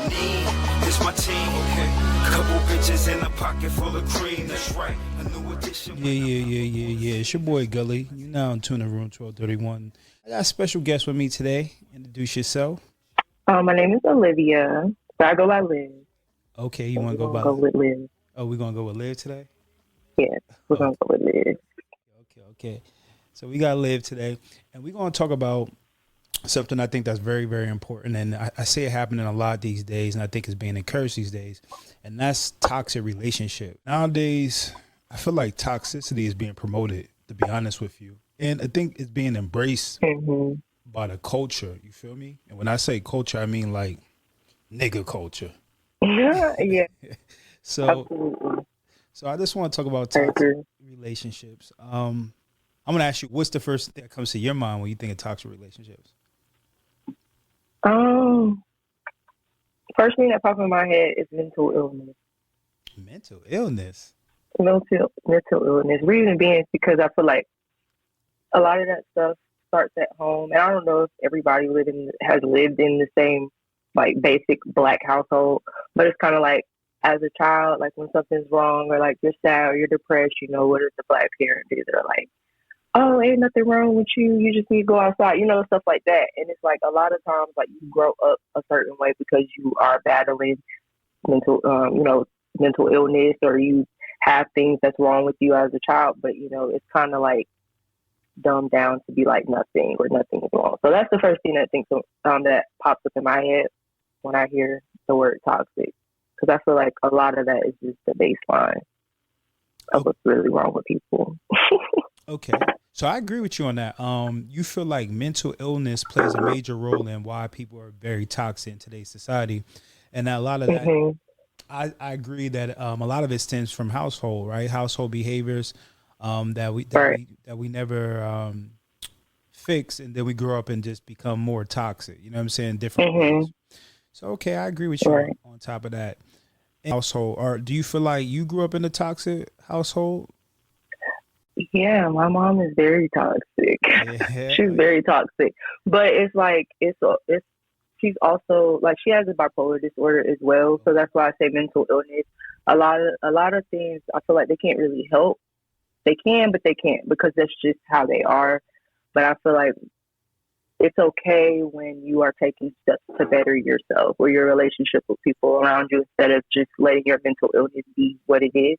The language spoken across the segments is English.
need is my team. Okay. Couple bitches in a pocket full of cream. That's right. A new addition. Yeah. It's your boy Gully. You now in Tuna Room 1231. I got a special guest with me today. Introduce yourself. My name is Olivia. So I go by Liz. Okay, you So want we're to go gonna by? go with Liz. Oh, we're gonna go with Liv today. Yes, we're Okay, gonna go with Liz. okay. So we got Liv today, and we're gonna talk about something I think that's very, very important, and I see it happening a lot these days, and I think it's being encouraged these days, and that's toxic relationship. Nowadays, I feel like toxicity is being promoted, to be honest with you, and I think it's being embraced hmm by the culture. You feel me? And when I say culture, I mean like nigga culture. yeah, So, absolutely. so I just want to talk about I toxic agree. relationships. I'm gonna ask you, what's the first thing that comes to your mind when you think of toxic relationships? Um, First thing that pops in my head is mental illness. Mental illness. Mental illness. Reason being is because I feel like a lot of that stuff starts at home, and I don't know if everybody living has lived in the same like basic black household, but it's kind of like as a child, like when something's wrong or like you're sad or you're depressed, what does the black parent do? They're like, oh, ain't nothing wrong with you. You just need to go outside, stuff like that. And it's like a lot of times, like you grow up a certain way because you are battling mental, mental illness, or you have things that's wrong with you as a child. But it's kind of like dumbed down to be like nothing or nothing is wrong. So that's the first thing that pops up in my head when I hear the word toxic, because I feel like a lot of that is just the baseline of what's really wrong with people. Okay. So I agree with you on that. You feel like mental illness plays a major role in why people are very toxic in today's society. And a lot of that, hmm I agree that a lot of it stems from household, right? Household behaviors Right. that we never fix, and then we grow up and just become more toxic. You know what I'm saying? Different hmm ways. So okay, I agree with you Right. on top of that. Household, or do you feel like you grew up in a toxic household? Yeah, my mom is very toxic. Yeah. She's very toxic, but it's like it's she's also like she has a bipolar disorder as well. So that's why I say mental illness. A lot of things I feel like they can't really help. They can, but they can't because that's just how they are. But I feel like it's okay when you are taking steps to better yourself or your relationship with people around you instead of just letting your mental illness be what it is.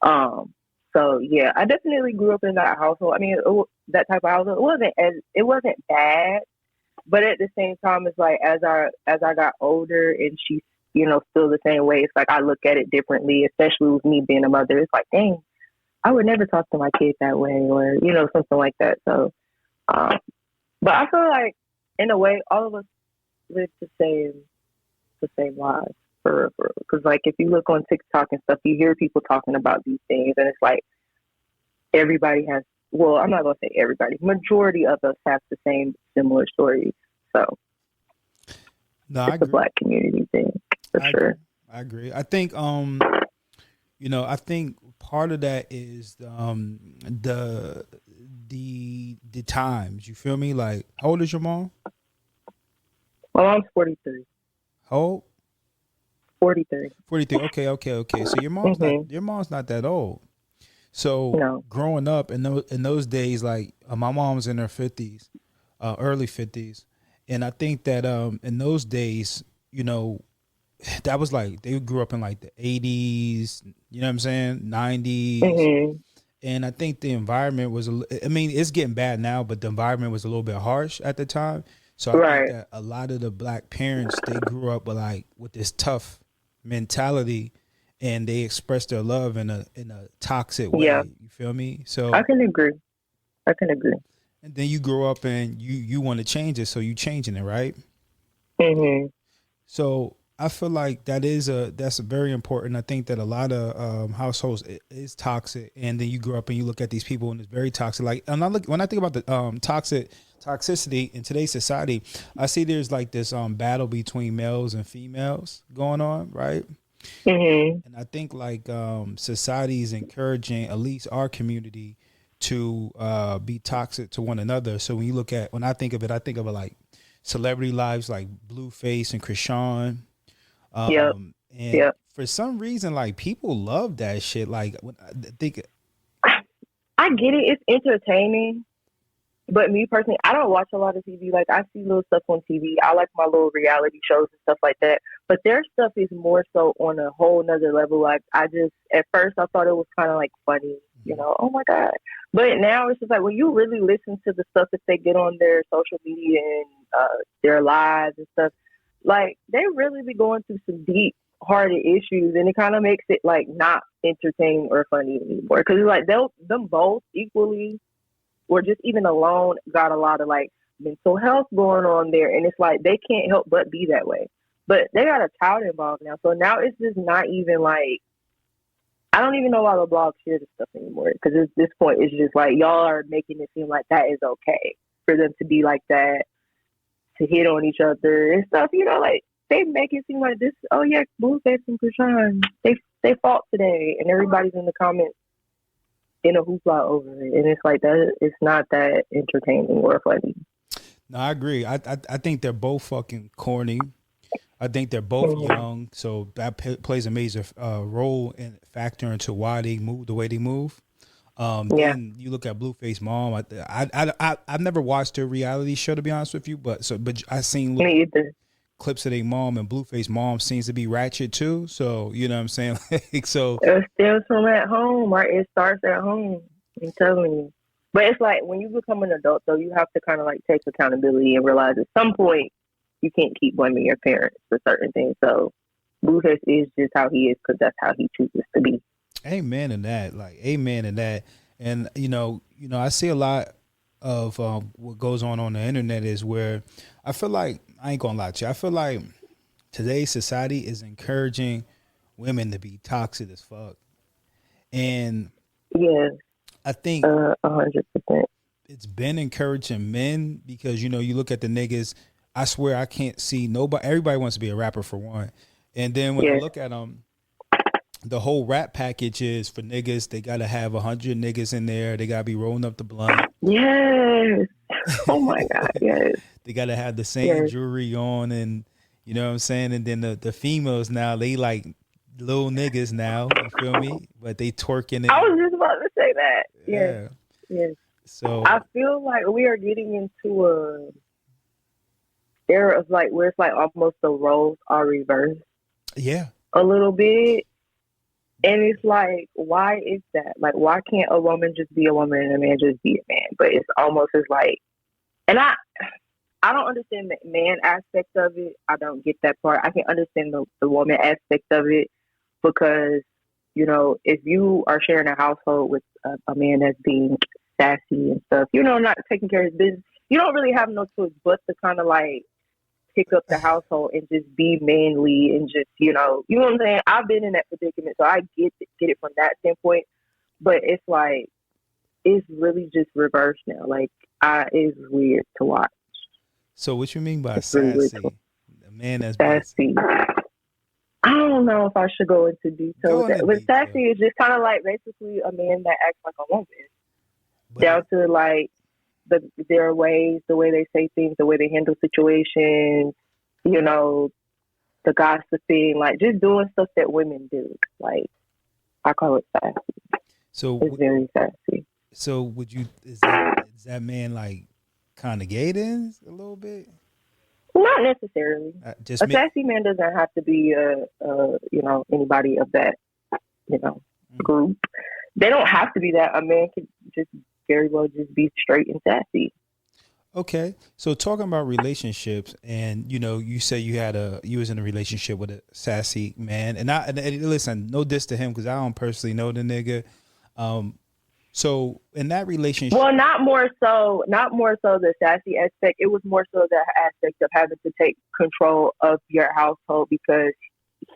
Um, so yeah, I definitely grew up in that household. I mean, that type of household. It wasn't bad, but at the same time, it's like as I got older and she's still the same way. It's like I look at it differently, especially with me being a mother. It's like, dang, I would never talk to my kid that way, or something like that. So, um, but I feel like in a way, all of us live the same lives for real, for real. Because like if you look on TikTok and stuff, you hear people talking about these things, and it's like everybody has. Well, I'm not gonna say everybody. Majority of us have the same similar stories. So No, I it's a agree. black community thing for I agree. sure. I agree. I think I think part of that is the times. You feel me? Like, how old is your mom? My mom's 43. How old? 43. 43. Okay. So hmm your mom's not that old. So No. growing up in those days, like my mom's in her 50s, early 50s, and I think that in those days, that was like they grew up in like the 80s, you know what I'm saying, 90s, hmm and I think the environment was I mean, it's getting bad now, but the environment was a little bit harsh at the time. So I think Right. that a lot of the black parents, they grew up with this tough mentality, and they expressed their love in a toxic Yeah. way. You feel me? I So can agree. I can agree. and then you grow up and you want to change it, so you changing it, right? hmm So I feel like that's a very important. I think that a lot of households is toxic, and then you grow up and you look at these people and it's very toxic. Like, and when I think about the toxicity in today's society, I see there's like this battle between males and females going on, right? hmm And I think like society is encouraging at least our community to be toxic to one another. So when I think of it like celebrity lives like Blueface and Krishan, Yep. And Yep. for some reason, like people love that shit. Like when I think, I get it. It's entertaining. But me personally, I don't watch a lot of TV. Like I see little stuff on TV. I like my little reality shows and stuff like that. But their stuff is more so on a whole nother level. Like I just at first I thought it was kind of like funny, oh my god. But now it's just like when you really listen to the stuff that they get on their social media and their lives and stuff, like they really be going through some deep hearted issues, and it kind of makes it like not entertaining or funny anymore. Because it's like them both equally or just even alone got a lot of like mental health going on there. And it's like they can't help but be that way. But they got a child involved now. So now it's just not even like, I don't even know why the blog share this stuff anymore. Because at this point, it's just like y'all are making it seem like that is okay for them to be like that, to hit on each other and stuff. Like they make it seem like this, oh yeah, Blueface and Krishan, they fought today. And everybody's in the comments in a hoopla over it, and it's like that. It's not that entertaining or funny. no, I agree. I think they're both fucking corny. I think they're both young, so that plays a major role and factor into why they move the way they move. Then you look at Blueface mom. I've never watched her reality show, to be honest with you, but I seen Me either. clips of their mom, and Blueface mom seems to be ratchet too. So you know what I'm saying. So It stems from at home, right? It starts at home. I'm telling you. But it's like when you become an adult, though, you have to kind of like take accountability and realize at some point you can't keep blaming your parents for certain things. So Blueface is just how he is because that's how he chooses to be. amen to that. Like amen to that. And I see a lot of what goes on the internet is where I feel like, I ain't gonna lie to you, I feel like today's society is encouraging women to be toxic as fuck. And Yes, I think 100%. it's been encouraging men because you look at the niggas. I swear I can't see nobody. Everybody wants to be a rapper for one, and then when I look at them, the whole rap package is for niggas. They gotta have 100 niggas in there. They gotta be rolling up the blunt. Yes. Oh my God. Yes. They gotta have the same jewelry on, and you know what I'm saying. And then the females now, they like little niggas now. You feel me? But they twerking it. I was just about to say that. Yeah. Yes. So I feel like we are getting into a era of like where it's like almost the roles are reversed yeah. a little bit. And it's like, why is that? Like, why can't a woman just be a woman and a man just be a man? But it's almost as like, and I don't understand the man aspect of it. I don't get that part. I can understand the woman aspect of it because, if you are sharing a household with a man that's being sassy and stuff, not taking care of his business, you don't really have no choice but to kind of like pick up the household and just be manly and just, you know what I'm saying? I've been in that predicament, so I get it from that standpoint. But it's like, it's really just reversed now. Like, it's weird to watch. So what you mean by It's really sassy? weird. A man that's Sassy. I don't know if I should go into detail with that. But sassy is just kind of like basically a man that acts like a woman. Down to like their ways, the way they say things, the way they handle situations, the gossiping, like just doing stuff that women do. Like, I call it sassy. So it's very sassy. So is that man like kind of gay then a little bit? Not necessarily. Sassy man doesn't have to be anybody of that group. They don't have to be that. A man can just very well just be straight and sassy. Okay, so talking about relationships, and you say you was in a relationship with a sassy man, and listen, no diss to him because I don't personally know the nigga. So in that relationship, well, not more so the sassy aspect. It was more so the aspect of having to take control of your household because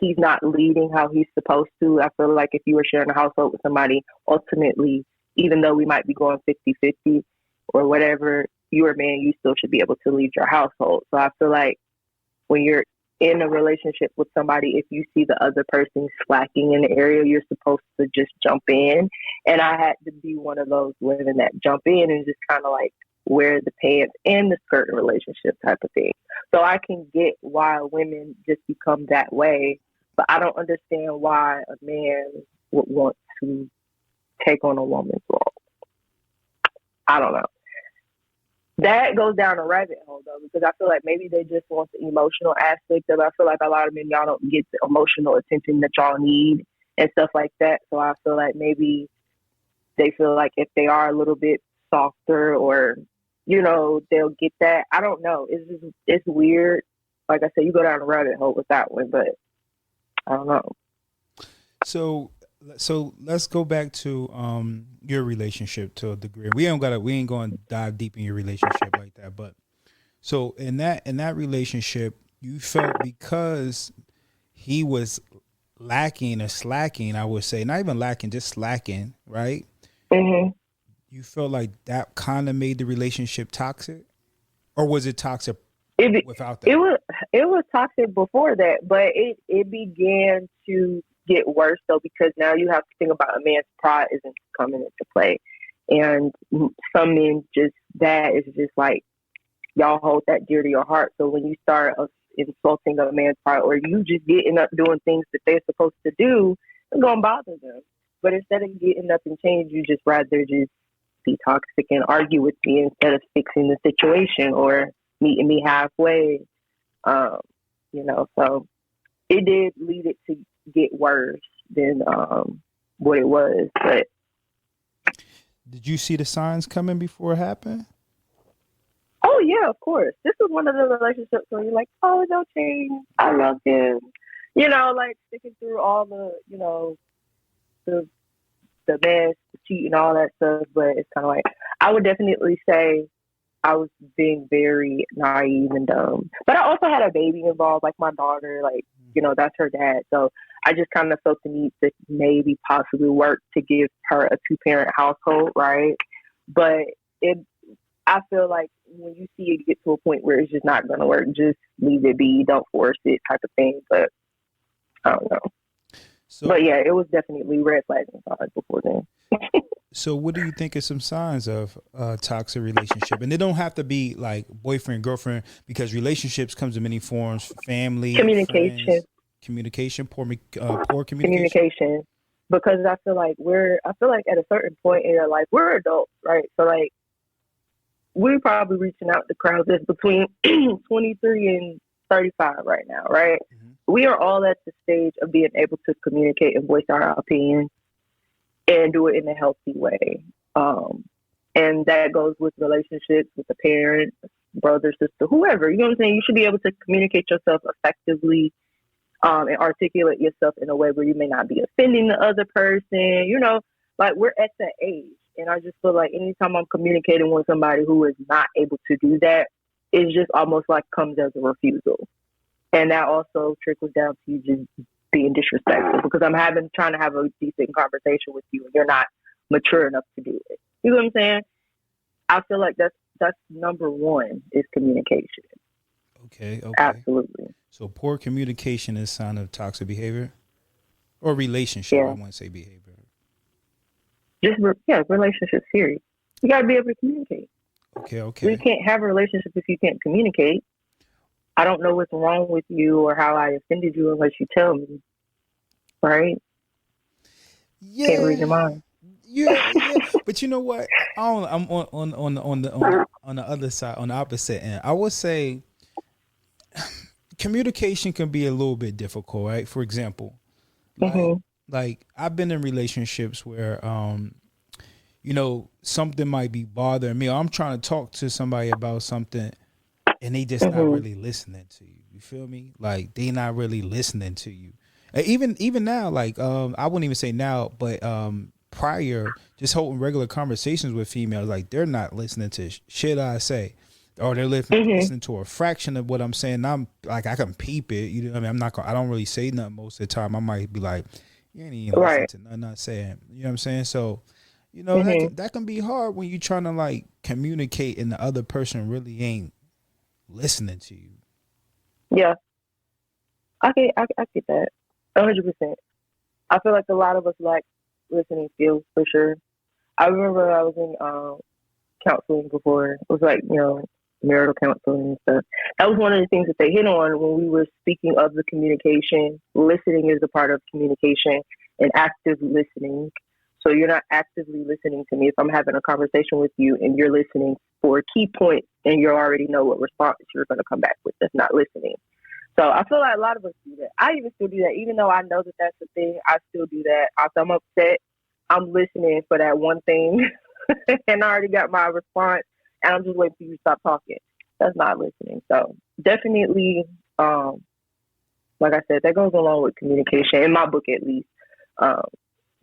he's not leading how he's supposed to. I feel like if you were sharing a household with somebody, ultimately, even though we might be going 50-50 or whatever, you're a man, you still should be able to lead your household. So I feel like when you're in a relationship with somebody, if you see the other person slacking in the area, you're supposed to just jump in. And I had to be one of those women that jump in and just kind of like wear the pants and the skirt in relationship type of thing. So I can get why women just become that way, but I don't understand why a man would want to take on a woman's role. I don't know. That goes down a rabbit hole though, because I feel like maybe they just want the emotional aspect of it. I feel like a lot of men, y'all don't get the emotional attention that y'all need and stuff like that. So I feel like maybe they feel like if they are a little bit softer or, they'll get that. I don't know. It's weird. Like I said, you go down a rabbit hole with that one, but I don't know. So let's go back to your relationship to a degree. We ain't going to dive deep in your relationship like that, but so in that relationship, you felt because he was lacking or slacking, I would say, not even lacking, just slacking, right? Mm-hmm. You felt like that kind of made the relationship toxic, or was it toxic without that? It was toxic before that, but it began to get worse though, because now you have to think about a man's pride isn't coming into play, and some men that is just like, y'all hold that dear to your heart. So when you start insulting a man's pride, or you just getting up doing things that they're supposed to do, it's gonna bother them. But instead of getting up and change, you just rather just be toxic and argue with me instead of fixing the situation or meeting me halfway. So it did lead it to get worse than what it was. But did you see the signs coming before it happened? Oh yeah, of course. This is one of the relationships where you're like, oh, don't change. I love him. Like sticking through all the mess, the cheating, all that stuff. But it's kind of like, I would definitely say I was being very naive and dumb. But I also had a baby involved, like my daughter, that's her dad. So I just kind of felt the need to maybe possibly work to give her a 2-parent household, right? But I feel like when you see it get to a point where it's just not going to work, just leave it be, don't force it type of thing. But I don't know. But yeah, it was definitely red flags and signs before then. So what do you think are some signs of a toxic relationship? And they don't have to be like boyfriend, girlfriend, because relationships comes in many forms: family, communication, friends, poor communication. Because I feel like at a certain point in your life, we're adults, right? So like, we're probably reaching out to crowds that's between 23 and 35 right now, right? Mm-hmm. We are all at the stage of being able to communicate and voice our opinions and do it in a healthy way. And that goes with relationships with the parent, brother, sister, whoever. You know what I'm saying? You should be able to communicate yourself effectively and articulate yourself in a way where you may not be offending the other person. Like we're at that age. And I just feel like anytime I'm communicating with somebody who is not able to do that, it just almost like comes as a refusal. And that also trickles down to you just being disrespectful, because I'm trying to have a decent conversation with you and you're not mature enough to do it. You know what I'm saying? I feel like that's number one is communication. Okay. Absolutely. So poor communication is a sign of toxic behavior or relationship. Yeah. I wouldn't say behavior. Relationship period. You got to be able to communicate. Okay. We can't have a relationship if you can't communicate. I don't know what's wrong with you or how I offended you unless you tell me. Right? Yeah. Can't read your mind. Yeah. But you know what? I'm on the other side, on the opposite end. I would say communication can be a little bit difficult, right? For example, like I've been in relationships where something might be bothering me. I'm trying to talk to somebody about something and they just not really listening to you. You feel me? Like they not really listening to you. Even now, like I wouldn't even say now, but prior, just holding regular conversations with females, like they're not listening to shit I say. Or they're listening to a fraction of what I'm saying. I'm like, I can peep it. You know what I mean? I don't really say nothing most of the time. I might be like, you ain't even listening to nothing I'm saying. You know what I'm saying? So, that can be hard when you're trying to like communicate and the other person really ain't listening to you. Yeah. I get that. 100%. I feel like a lot of us lack listening skills for sure. I remember I was in counseling before. It was like, marital counseling and stuff. That was one of the things that they hit on when we were speaking of the communication. Listening is a part of communication and active listening. So you're not actively listening to me. If I'm having a conversation with you and you're listening for key points and you already know what response you're going to come back with, that's not listening. So I feel like a lot of us do that. I even still do that. Even though I know that that's the thing, I still do that. If I'm upset, I'm listening for that one thing and I already got my response and I'm just waiting for you to stop talking. That's not listening. So definitely, like I said, that goes along with communication, in my book at least. I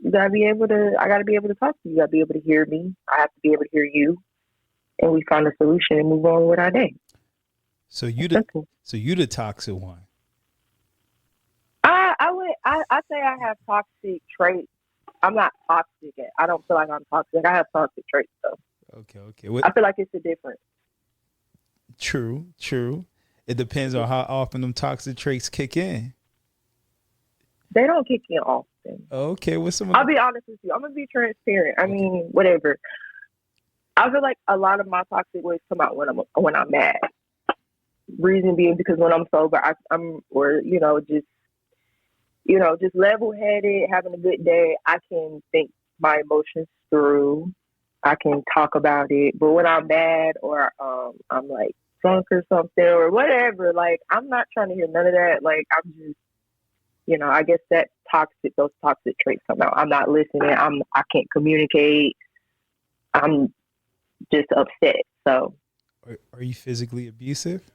gotta be able to talk to you. You gotta be able to hear me. I have to be able to hear you. And we find a solution and move on with our day. So you the toxic one. I say I have toxic traits. I'm not toxic. I don't feel like I'm toxic. I have toxic traits though. Okay. I feel like it's a difference. True. It depends on how often them toxic traits kick in. They don't kick in often. Okay, what's some? I'll be honest with you. I'm gonna be transparent. I mean, whatever. I feel like a lot of my toxic ways come out when I'm mad. Reason being because when I'm sober, just level-headed, having a good day, I can think my emotions through. I can talk about it. But when I'm mad or I'm like drunk or something or whatever, like I'm not trying to hear none of that. Like I'm just, I guess those toxic traits come out. I'm not listening. I can't communicate. I'm just upset. So, are you physically abusive?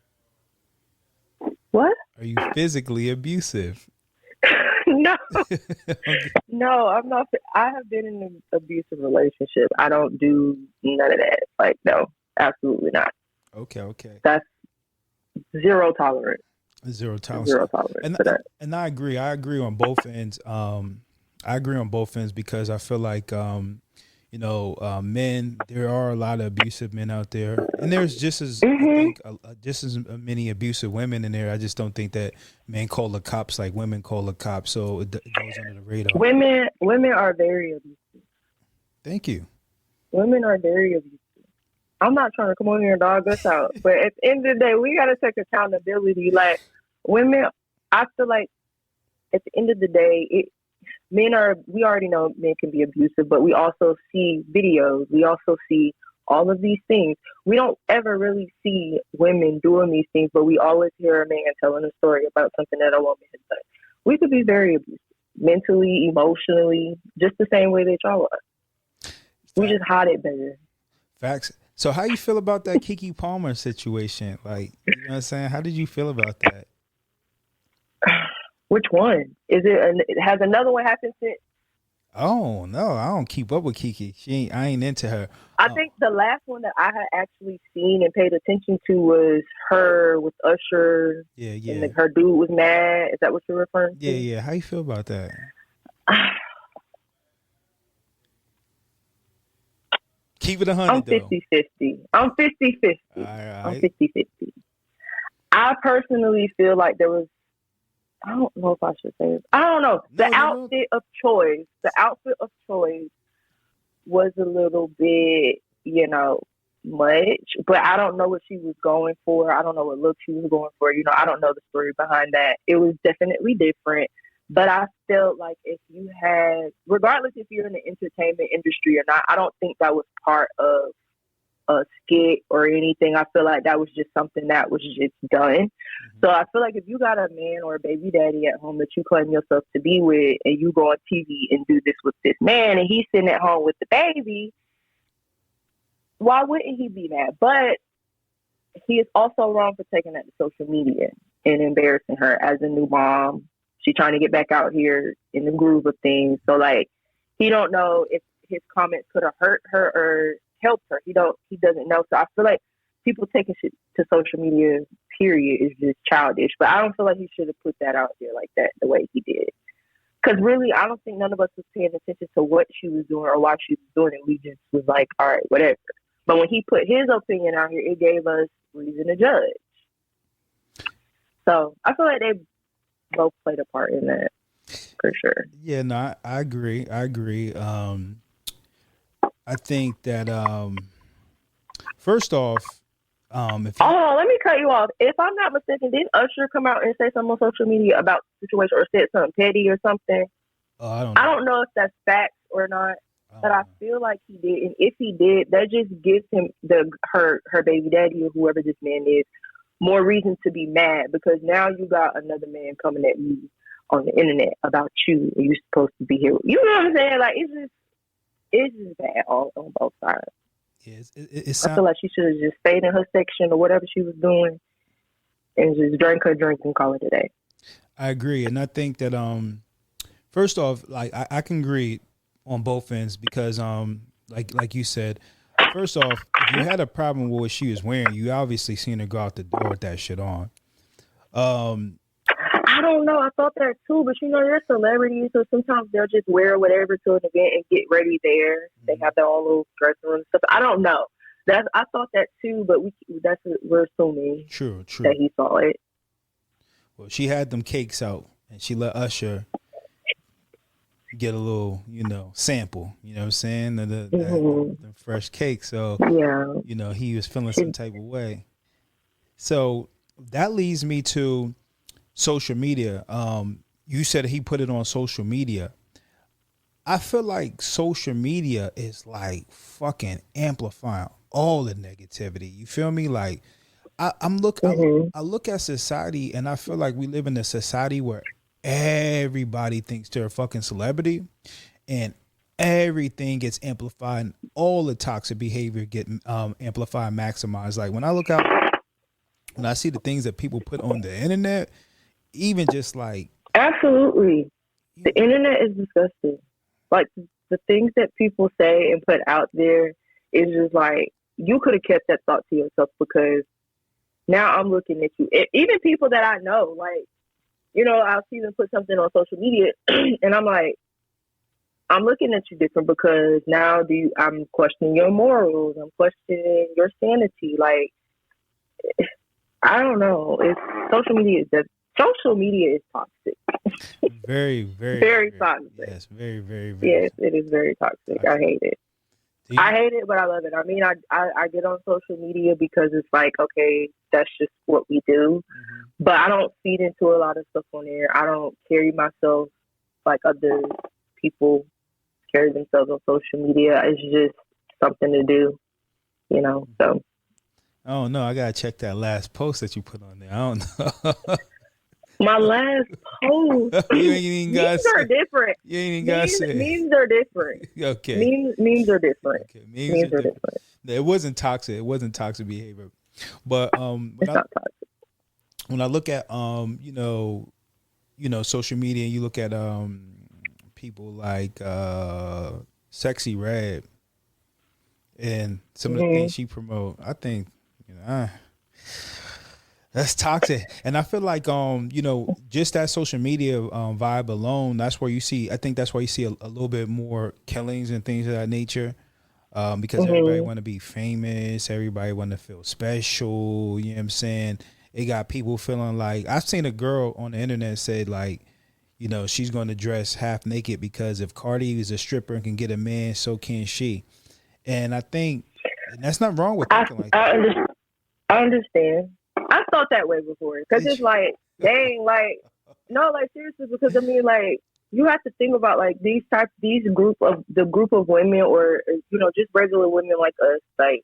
What? Are you physically abusive? No, no, I'm not. I have been in an abusive relationship. I don't do none of that. Like, no, absolutely not. Okay. That's zero tolerance. Zero tolerance. Zero tolerance for that. And I agree. I agree on both ends. Because I feel like, men, there are a lot of abusive men out there, and there's just as I think, just as many abusive women in there. I just don't think that men call the cops like women call the cops, so it goes under the radar. Women are very abusive. Thank you. Women are very abusive. I'm not trying to come on here and dog us out, but at the end of the day, we got to take accountability. Like women, I feel like at the end of the day, we already know men can be abusive, but we also see videos. We also see all of these things. We don't ever really see women doing these things, but we always hear a man telling a story about something that a woman has done. We could be very abusive, mentally, emotionally, just the same way that y'all are. We just hide it better. Facts. So how you feel about that Keke Palmer situation? Like, you know what I'm saying? How did you feel about that? Which one? Has another one happened since? Oh no, I don't keep up with Keke. I ain't into her. I think the last one that I had actually seen and paid attention to was her with Usher. Yeah. And her dude was mad. Is that what you're referring to? Yeah. How you feel about that? Keep it 100. I'm 50-50. I'm 50-50. Right. I'm 50-50. I personally feel like there was, I don't know if I should say this. I don't know. The outfit of choice was a little bit, much, but I don't know what she was going for. I don't know what look she was going for. I don't know the story behind that. It was definitely different, but I felt like if you had, regardless if you're in the entertainment industry or not, I don't think that was part of a skit or anything. I feel like that was just something that was just done. Mm-hmm. So I feel like if you got a man or a baby daddy at home that you claim yourself to be with, and you go on TV and do this with this man, and he's sitting at home with the baby, why wouldn't he be mad? But he is also wrong for taking that to social media and embarrassing her as a new mom. She's trying to get back out here in the groove of things. So like, he don't know if his comments could have hurt her or helped her. He doesn't know. So I feel like people taking shit to social media, period, is just childish. But I don't feel like he should have put that out there like that the way he did. Because really, I don't think none of us was paying attention to what she was doing or why she was doing it. We just was like, all right, whatever. But when he put his opinion out here, it gave us reason to judge. So I feel like they both played a part in that, for sure. Yeah, no, I agree. I think that first off, if you, Oh, let me cut you off. If I'm not mistaken, didn't Usher come out and say something on social media about the situation or said something petty or something? I don't I know. don't know if that's facts or not, I but don't I know. feel like he did. And if he did, that just gives him her baby daddy or whoever this man is more reason to be mad because now you got another man coming at you on the internet about you and you're supposed to be here. You know what I'm saying? Like it's just bad on both sides. Yeah, it I feel sound, like she should have just stayed in her section or whatever she was doing and just drank her drink and call it a day. I agree, and I think that first off, like I can agree on both ends because like you said, first off, if you had a problem with what she was wearing, you obviously seen her go out the door with that shit on. Um, I don't know. I thought that too, but they're celebrities, so sometimes they'll just wear whatever to an event and get ready there. They have their own little dressing room and stuff. I don't know. I thought that too, but that's what we're assuming true, that true. he saw it. Well, she had them cakes out, and she let Usher get a little, sample. You know what I'm saying? The fresh cake. So, Yeah. he was feeling some type of way. So that leads me to social media. You said he put it on social media. I feel like social media is like fucking amplifying all the negativity. You feel me? Like I look at society and I feel like we live in a society where everybody thinks they're a fucking celebrity and everything gets amplified and all the toxic behavior get amplified, maximized. Like when I see the things that people put on the internet, even just like, Absolutely. The internet is disgusting. Like the things that people say and put out there is just like you could have kept that thought to yourself because now I'm looking at you. Even people that I know, like, I'll see them put something on social media and I'm like, I'm looking at you different because now I'm questioning your morals. I'm questioning your sanity. Like, I don't know. Social media is toxic. very, very, Very very, toxic. yes, very, very, very. Yes, it is very toxic. I hate it. I hate it, but I love it. I mean, I get on social media because it's like, okay, that's just what we do. Mhm. But I don't feed into a lot of stuff on there. I don't carry myself like other people carry themselves on social media. It's just something to do, so. Oh no, I gotta check that last post that you put on there. I don't know. My last post. You ain't even gotta Memes are say. different. You ain't even gotta say. Memes are different. Okay. Memes are different. Okay. Memes are different. It wasn't toxic. It wasn't toxic behavior. But It's not toxic. when I look at social media, and you look at people like Sexy Red and some of the things she promote, I think that's toxic. And I feel like just that social media vibe alone, that's where you see. I think that's why you see a little bit more killings and things of that nature. Because everybody want to be famous, everybody want to feel special. You know what I'm saying? It got people feeling like I've seen a girl on the internet say like, she's going to dress half naked because if Cardi is a stripper and can get a man, so can she. And I think that's not wrong with thinking like that. I understand. I thought that way before because it's like, dang, like, no, like seriously, because I mean, like, you have to think about like the group of women or just regular women like us, like,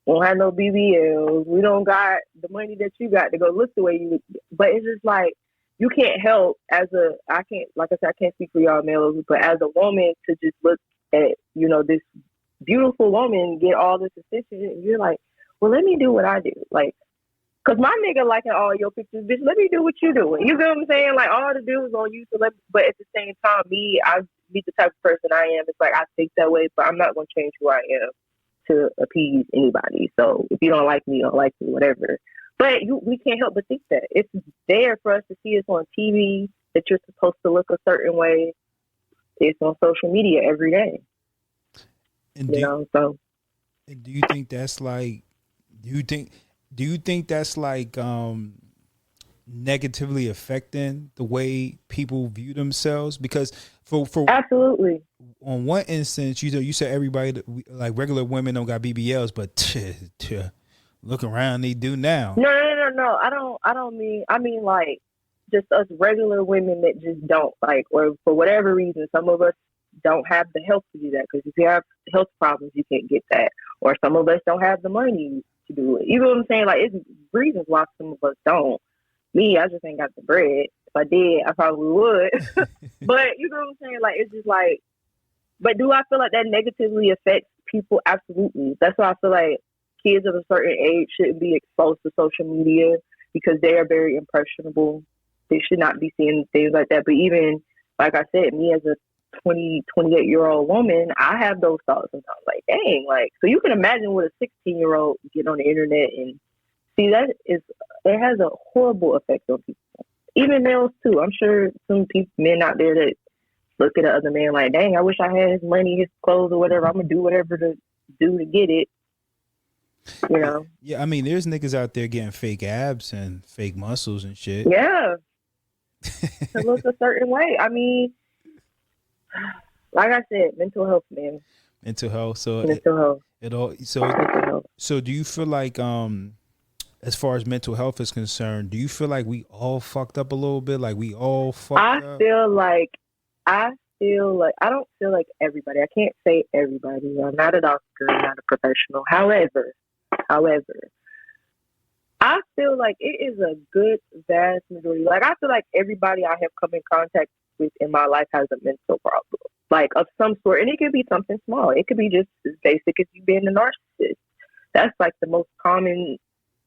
won't have no BBLs. We don't got the money that you got to go look the way you look. But it's just like you can't help I can't speak for y'all males, but as a woman to just look at this beautiful woman get all this attention, and you're like, well, let me do what I do, like. Cause my nigga liking all your pictures, bitch. Let me do what you doing. You feel what I'm saying? Like all the dudes on you, but at the same time, I be the type of person I am. It's like I think that way, but I'm not gonna change who I am to appease anybody. So if you don't like me, you don't like me, whatever. But we can't help but think that it's there for us to see us on TV that you're supposed to look a certain way. It's on social media every day. And So. And do you think that's like? Do you think that's like negatively affecting the way people view themselves? Because for Absolutely. on one instance, you said everybody like regular women don't got BBLs, but look around, they do now. No. I mean like just us regular women that just don't like, or for whatever reason, some of us don't have the health to do that. Because if you have health problems, you can't get that. Or some of us don't have the money to do it. You know what I'm saying? Like, it's reasons why some of us don't. Me, I just ain't got the bread. If I did, I probably would. But you know what I'm saying? Like, it's just like, but do I feel like that negatively affects people? Absolutely. That's why I feel like kids of a certain age shouldn't be exposed to social media because they are very impressionable. They should not be seeing things like that. But even, like I said, me as a 28-year-old woman, I have those thoughts sometimes. Like, dang, like, so you can imagine what a 16-year-old get on the internet and see that it has a horrible effect on people. Even males too. I'm sure some men out there that look at the other man like, dang, I wish I had his money, his clothes, or whatever. I'm gonna do whatever to do to get it. You know? Yeah, I mean, there's niggas out there getting fake abs and fake muscles and shit. Yeah. To look a certain way. I mean, like I said, mental health, man. Mental health. So mental health. So do you feel like as far as mental health is concerned, do you feel like we all fucked up a little bit? Like we all fucked up? I feel like I don't feel like everybody. I can't say everybody. I'm not a doctor, I'm not a professional. However, I feel like it is a good vast majority. Like, I feel like everybody I have come in contact with in my life has a mental problem, like of some sort. And it could be something small. It could be just as basic as you being a narcissist. That's like the most common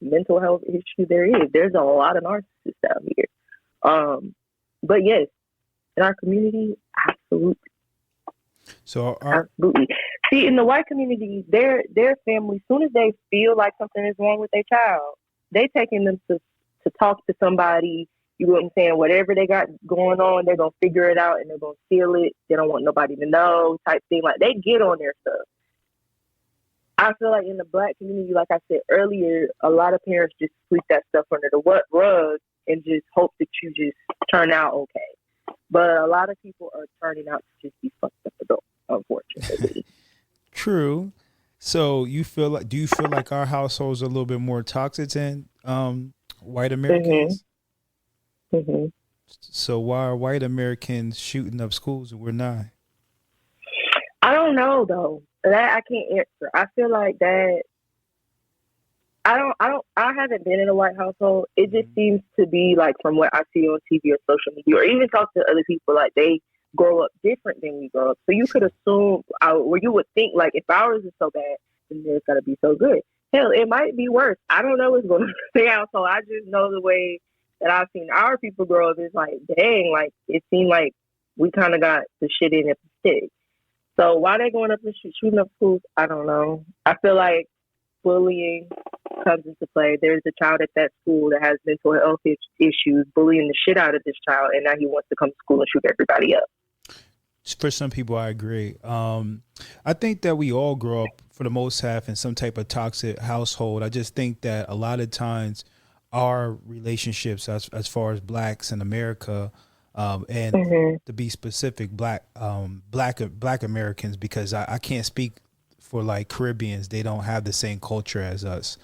mental health issue there is. There's a lot of narcissists out here. But yes, in our community, absolutely. So absolutely. See, in the white community, their family, as soon as they feel like something is wrong with their child, they taking them to talk to somebody. You know what I'm saying? Whatever they got going on, they're gonna figure it out and they're gonna seal it. They don't want nobody to know, type thing. Like, they get on their stuff. I feel like in the black community, like I said earlier, a lot of parents just sweep that stuff under the rug and just hope that you just turn out okay. But a lot of people are turning out to just be fucked up adults, unfortunately. True. So do you feel like our households are a little bit more toxic than white Americans? Mm-hmm. Mm-hmm. So why are white Americans shooting up schools and we're not? I don't know though. That I can't answer. I feel like that. I haven't been in a white household. It just seems to be like, from what I see on TV or social media, or even talk to other people, like they grow up different than we grow up. So you could assume, or you would think, like, if ours is so bad, then there's got to be so good. Hell, it might be worse. I don't know what's going to stay out. So I just know the way that I've seen our people grow up is like, dang, like it seemed like we kind of got the shit in it to stick. So why they going up and shooting up schools, I don't know. I feel like bullying comes into play. There's a child at that school that has mental health issues, bullying the shit out of this child, and now he wants to come to school and shoot everybody up. For some people, I agree. I think that we all grow up, for the most half, in some type of toxic household. I just think that a lot of times our relationships, as far as blacks in America, and to be specific, black Americans, because I can't speak for like Caribbeans. They don't have the same culture as us.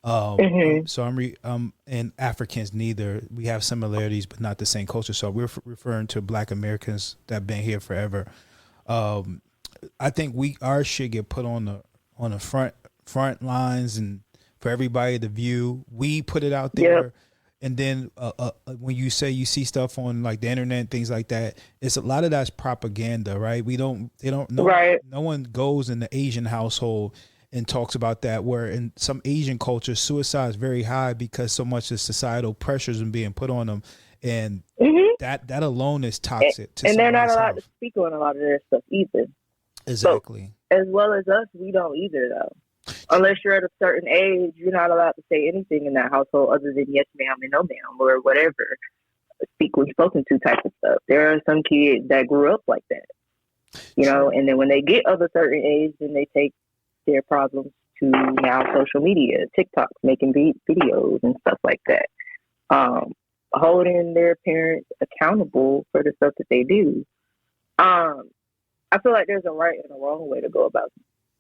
So and Africans neither. We have similarities, but not the same culture. So we're referring to black Americans that have been here forever. I think our shit get put on the front lines and for everybody to view. We put it out there. Yep. And then when you say you see stuff on like the internet and things like that, it's a lot of that's propaganda, right? No one goes in the Asian household and talks about that, where in some Asian cultures, suicide is very high because so much of societal pressures and being put on them. And that alone is toxic. And they're not allowed to speak on a lot of their stuff either. Exactly. So, as well as us, we don't either, though. Unless you're at a certain age, you're not allowed to say anything in that household other than yes, ma'am, and no, ma'am, or whatever. Speak when spoken to type of stuff. There are some kids that grew up like that, you know, and then when they get of a certain age, then they take their problems to now social media, TikTok, making videos and stuff like that. holding their parents accountable for the stuff that they do. I feel like there's a right and a wrong way to go about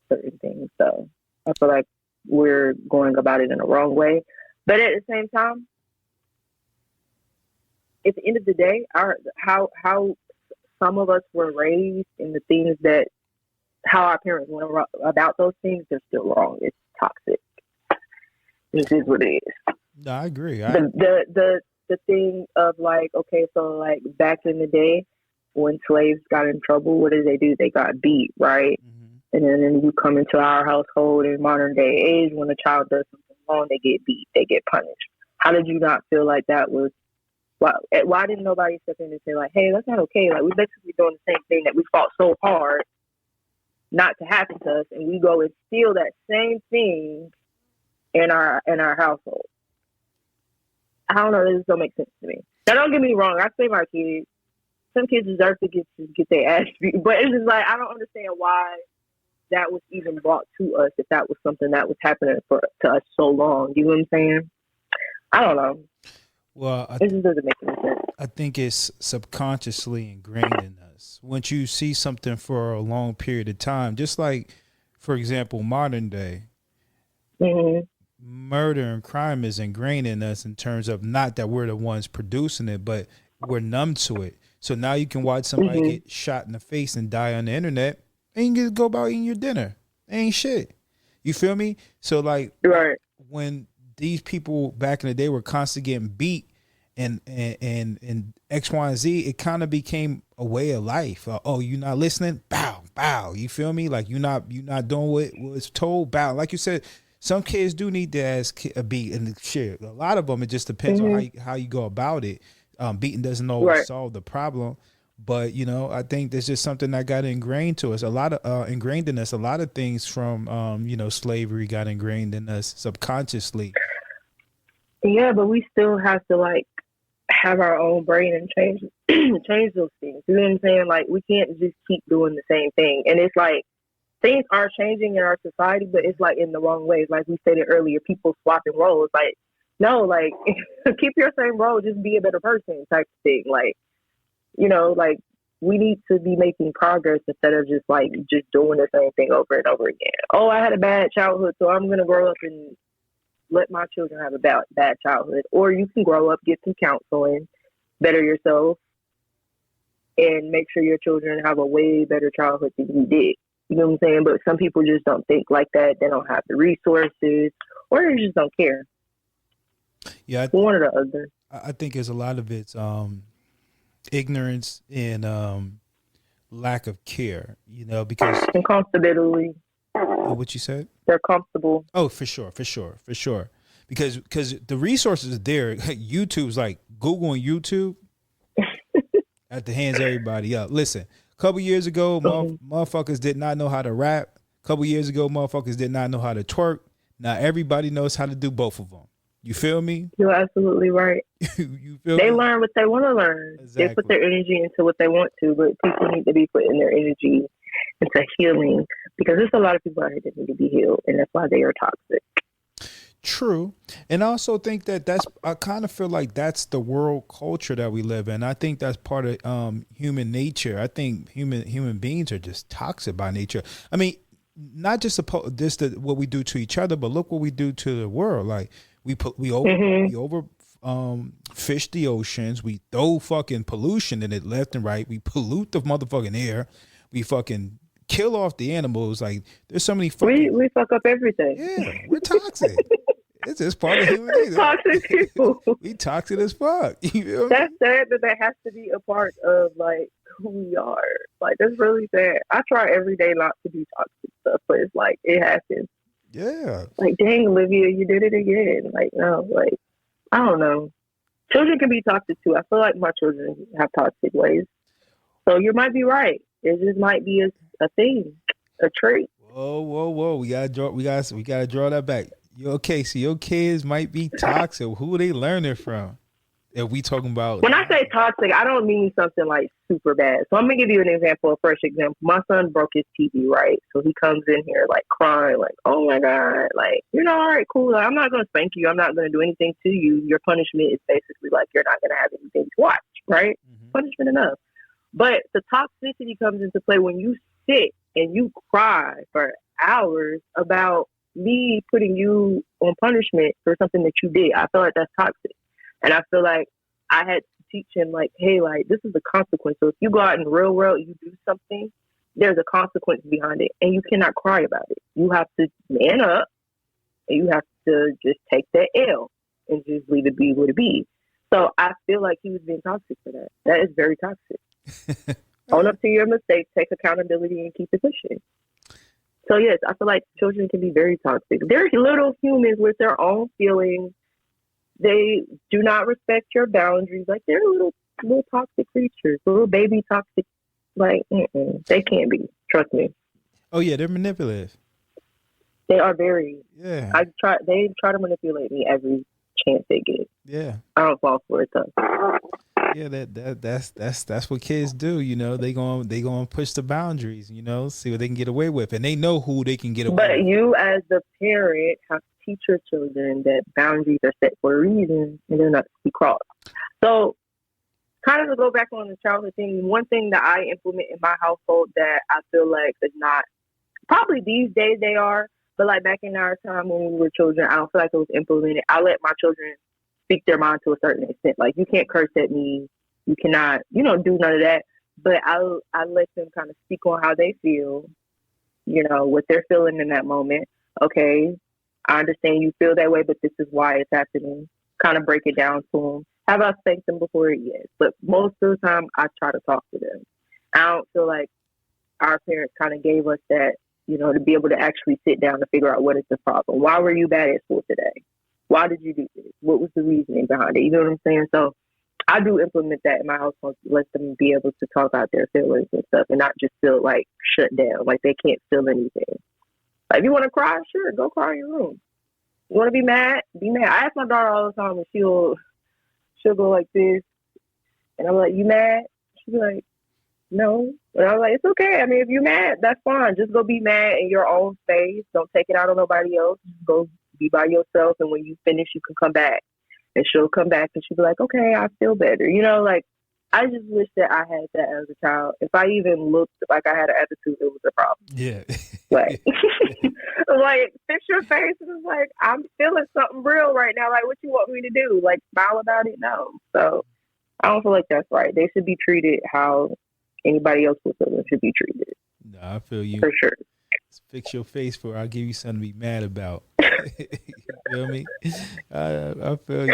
certain things. So I feel like we're going about it in a wrong way. But at the same time, at the end of the day, how some of us were raised and the things that how our parents went about those things, they're still wrong. It's toxic. This is what it is. No, I agree. The thing of like, okay, so like back in the day when slaves got in trouble, what did they do? They got beat, right? Mm-hmm. And then you come into our household in modern day age, when a child does something wrong, they get beat, they get punished. How did you not feel like that was, why didn't nobody step in and say like, hey, that's not okay. Like, we're basically doing the same thing that we fought so hard not to happen to us, and we go and steal that same thing in our household. I don't know, this don't make sense to me. Now, don't get me wrong, I say my kids, some kids deserve to get their ass beat, but it's just like, I don't understand why that was even brought to us if that was something that was happening to us so long. You know what I'm saying? I don't know. Well, it just doesn't make any sense. I think it's subconsciously ingrained in us. Once you see something for a long period of time, just like, for example, modern day, mm-hmm. murder and crime is ingrained in us in terms of not that we're the ones producing it, but we're numb to it. So now you can watch somebody mm-hmm. get shot in the face and die on the internet, and you just go about eating your dinner. Ain't shit. You feel me? So like, right. When these people back in the day were constantly getting beat and X, Y, and Z, it kind of became a way of life. Oh, you not listening? Bow, bow. You feel me? Like you not doing what was told? Bow. Like you said, some kids do need to ask a beat and shit. A lot of them, it just depends mm-hmm. on how you go about it. Beating doesn't always right. solve the problem. But, you know, I think there's just something that got ingrained to us. A lot of ingrained in us. A lot of things from, you know, slavery got ingrained in us subconsciously. Yeah, but we still have to like have our own brain and change those things. You know what I'm saying? Like we can't just keep doing the same thing. And it's like things are changing in our society, but it's like in the wrong ways. Like we stated earlier, people swapping roles. Like no, like keep your same role, just be a better person type of thing. Like. You know, like we need to be making progress instead of just doing the same thing over and over again. Oh, I had a bad childhood, so I'm going to grow up and let my children have a bad childhood. Or you can grow up, get some counseling, better yourself, and make sure your children have a way better childhood than you did. You know what I'm saying? But some people just don't think like that. They don't have the resources, or they just don't care. Yeah, one or the other. I think there's a lot of it's ignorance and lack of care, you know, because and comfortability. What you said? They're comfortable. Oh, for sure. Because the resources are there. YouTube's like Google and YouTube at the hands of everybody up. Listen, a couple years ago, motherfuckers did not know how to rap. A couple years ago, motherfuckers did not know how to twerk. Now everybody knows how to do both of them. You feel me? You're absolutely right. You feel they me? learn what they want to learn. Exactly. They put their energy into what they want to, but people need to be putting their energy into healing because there's a lot of people out here that need to be healed, and that's why they are toxic. True. And I also think I kind of feel like that's the world culture that we live in. I think that's part of human nature. I think human beings are just toxic by nature. I mean, not just what we do to each other, but look what we do to the world. Like we over fish the oceans. We throw fucking pollution in it left and right. We pollute the motherfucking air. We fucking kill off the animals. Like there's so many fucking we fuck up everything. Yeah, we're toxic. It's just part of human nature. Toxic people. We toxic as fuck. You feel That's sad that has to be a part of like who we are. Like that's really sad. I try every day not to do toxic stuff, but it's like it happens. Yeah. Like dang, Olivia, you did it again. Like no, like I don't know. Children can be toxic too. I feel like my children have toxic ways. So you might be right. It just might be a thing, a trait. Whoa. We gotta draw that back. Okay, so your kids might be toxic. Who are they learning from? If we talking about When I say toxic, I don't mean something like super bad. So I'm gonna give you an example, a fresh example. My son broke his TV, right? So he comes in here like crying, like, "Oh my god, like, all right, cool. Like, I'm not gonna spank you. I'm not gonna do anything to you. Your punishment is basically like you're not gonna have anything to watch, right? Punishment enough." But the toxicity comes into play when you sit and you cry for hours about me putting you on punishment for something that you did. I feel like that's toxic. And I feel like I had to teach him, like, hey, like, this is the consequence. So if you go out in the real world, you do something, there's a consequence behind it. And you cannot cry about it. You have to man up and you have to just take that L and just leave it be what it be. So I feel like he was being toxic for that. That is very toxic. Own up to your mistakes, take accountability, and keep it pushing. So, yes, I feel like children can be very toxic. They're little humans with their own feelings. They do not respect your boundaries. Like, they're little toxic creatures, little baby toxic. Like, they can't be. Trust me. Oh yeah, they're manipulative. They are very. Yeah. They try to manipulate me every chance they get. Yeah. I don't fall for it though. Yeah, that's what kids do. They going push the boundaries. See what they can get away with, and they know who they can get away. But with. you, as the parent, have to teach your children that boundaries are set for a reason and they're not to be crossed. So, kind of to go back on the childhood thing, one thing that I implement in my household that I feel like is not probably these days they are, but like back in our time when we were children, I don't feel like it was implemented. I let my children speak their mind to a certain extent. Like, you can't curse at me, you cannot, do none of that. But I let them kind of speak on how they feel, what they're feeling in that moment. Okay, I understand you feel that way, but this is why it's happening. Kind of break it down to them. Have I spanked them before? Yes. But most of the time, I try to talk to them. I don't feel like our parents kind of gave us that, to be able to actually sit down to figure out what is the problem. Why were you bad at school today? Why did you do this? What was the reasoning behind it? You know what I'm saying? So I do implement that in my household to let them be able to talk out their feelings and stuff and not just feel like shut down, like they can't feel anything. Like, if you want to cry, sure, go cry in your room. You want to be mad? Be mad. I ask my daughter all the time, and she'll go like this, and I'm like, "You mad?" She'll be like, "No." And I'm like, "It's okay. I mean, if you're mad, that's fine. Just go be mad in your own space. Don't take it out on nobody else. Just go be by yourself, and when you finish, you can come back." And she'll come back, and she'll be like, "Okay, I feel better." Like, I just wish that I had that as a child. If I even looked like I had an attitude, it was a problem. Yeah. Like, like, fix your face and it's like, I'm feeling something real right now. Like, what you want me to do? Like, smile about it? No. So I don't feel like that's right. They should be treated how anybody else would feel them should be treated. No, I feel you. For sure. Fix your face for I'll give you something to be mad about. You feel me? I feel you.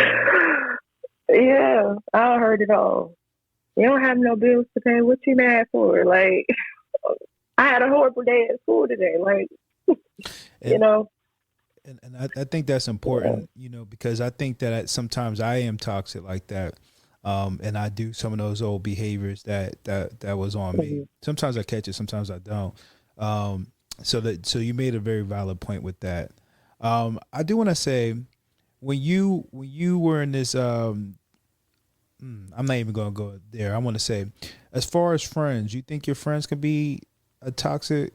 Yeah, I heard it all. You don't have no bills to pay. What you mad for? Like, I had a horrible day at school today. Like, And I think that's important, because I think that sometimes I am toxic like that. And I do some of those old behaviors that was on me. Sometimes I catch it, sometimes I don't. So you made a very valid point with that. I do want to say, when you were in this, I'm not even going to go there. I want to say, as far as friends, you think your friends can be a toxic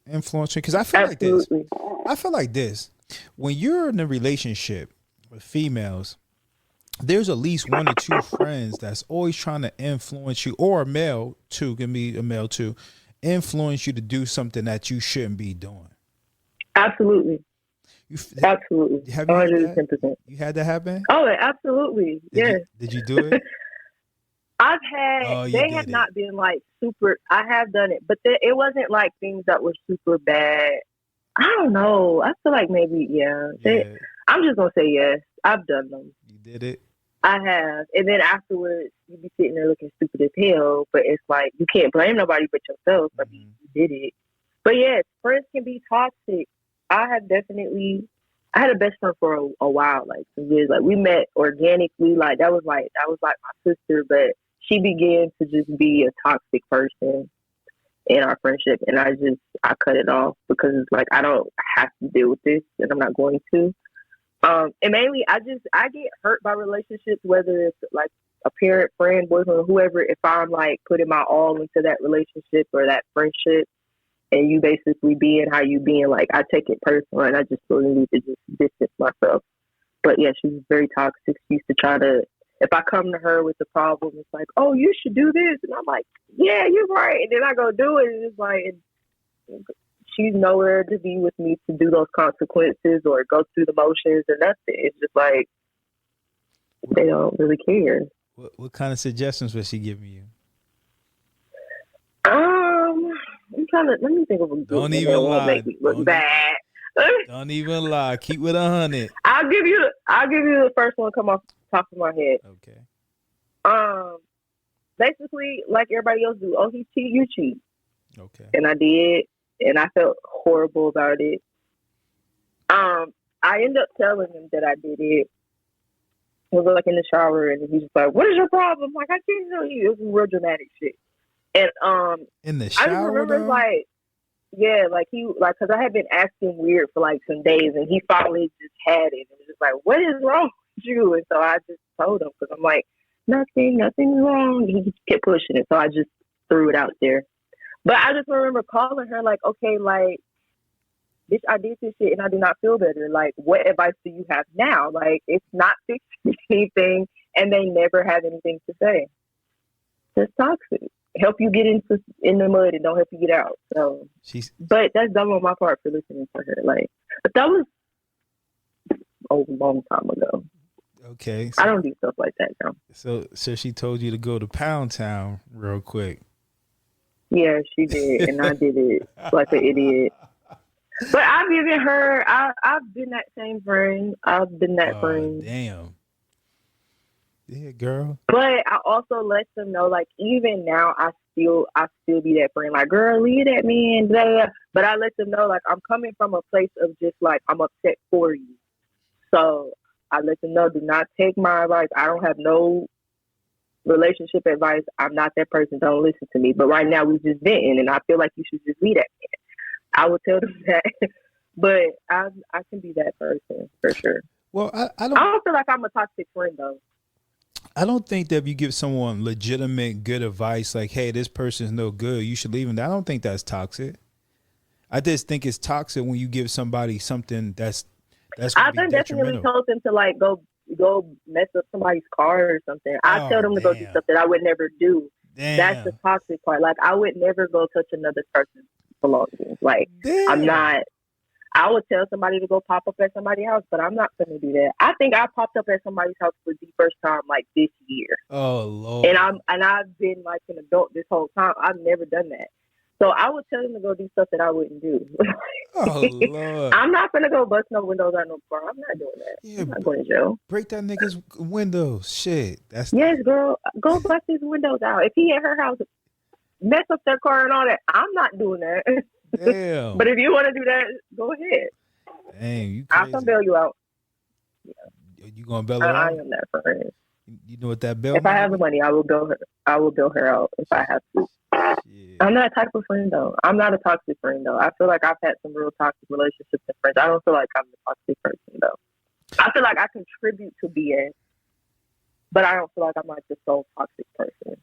influencer? Because I feel like this. When you're in a relationship with females, there's at least one or two friends that's always trying to influence you, or a male too, can be a male too, influence you to do something that you shouldn't be doing. Absolutely. Absolutely. Have you 110%. You had that happen? Oh, absolutely. Yes. Did you do it? I've had, they have not been like super, I have done it, but it wasn't like things that were super bad. I don't know. I feel like maybe, yeah. I'm just going to say yes. I've done them. You did it? I have. And then afterwards, you be sitting there looking stupid as hell, but it's like, you can't blame nobody but yourself. I mean, you did it. But yes, friends can be toxic. I had a best friend for a while, like some years. Like, we met organically. Like, that was like my sister, but she began to just be a toxic person in our friendship, and I cut it off because it's like, I don't have to deal with this, and I'm not going to. And mainly, I get hurt by relationships, whether it's like a parent, friend, boyfriend, or whoever. If I'm like putting my all into that relationship or that friendship, and you basically being how you being, like I take it personal, and I just really need to just distance myself. But yeah, she's very toxic. She used to try to. If I come to her with the problem, it's like, oh, you should do this, and I'm like, yeah, you're right, and then I go do it, and it's like. She's nowhere to be with me to do those consequences or go through the motions or nothing. It's just like they don't really care. What kind of suggestions was she giving you? I'm trying to let me think of a good Don't one even that won't lie. make me look bad. Don't even lie. Keep with 100. I'll give you the first one come off the top of my head. Okay. Basically, like everybody else do. Oh, he cheat, you cheat. Okay. And I did. And I felt horrible about it. I ended up telling him that I did it. We were like in the shower, and he's just like, "What is your problem?" I'm like, I can't tell you. It was some real dramatic shit. And in the I shower, just remember though? like, yeah, like he like because I had been acting weird for like some days, and he finally just had it. And was just like, "What is wrong with you?" And so I just told him because I'm like, nothing's wrong. He just kept pushing it, so I just threw it out there. But I just remember calling her like, okay, like, bitch, I did this shit and I did not feel better. Like, what advice do you have now? Like, it's not fixing anything, and they never have anything to say. It's toxic. Help you get in the mud and don't help you get out. So, but that's dumb on my part for listening to her. Like, but that was a long time ago. Okay, so I don't do stuff like that now. So she told you to go to Pound Town real quick. Yeah, she did, and I did it like an idiot. But I've given her. I've been that same friend. I've been that friend. Damn. Yeah, girl. But I also let them know, like, even now, I still be that friend. Like, girl, leave that man there. But I let them know, like, I'm coming from a place of just like I'm upset for you. So I let them know, do not take my advice. I don't have no relationship advice. I'm not that person. Don't listen to me. But right now we just venting, and I feel like you should just be that man. I would tell them that, but I can be that person for sure. Well, I don't feel like I'm a toxic friend though. I don't think that if you give someone legitimate good advice, like, hey, this person's no good, you should leave them. I don't think that's toxic. I just think it's toxic when you give somebody something that's. I've definitely told them to like go mess up somebody's car or something. I tell them to go do stuff that I would never do. Damn. That's the toxic part. Like, I would never go touch another person's belongings. Like, damn. I'm not. I would tell somebody to go pop up at somebody's house, but I'm not going to do that. I think I popped up at somebody's house for the first time like this year. Oh Lord! And I've been like an adult this whole time. I've never done that. So I would tell them to go do stuff that I wouldn't do. Oh Lord! I'm not gonna go bust no windows out no car. I'm not doing that. Yeah, I'm not going to jail. Break that nigga's windows. Shit. Yes, girl. Go bust his windows out. If he at her house, mess up their car and all that. I'm not doing that. Damn. But if you want to do that, go ahead. Dang, you crazy. I'll come bail you out. Yeah. You gonna bail her out? I am that friend. You know what that bail? If I have the money, I will bail her. I will bail her out if I have to. Yeah. I'm that type of friend though. I'm not a toxic friend though. I feel like I've had some real toxic relationships and friends. I don't feel like I'm a toxic person though. I feel like I contribute to BS, but I don't feel like I'm like the sole toxic person.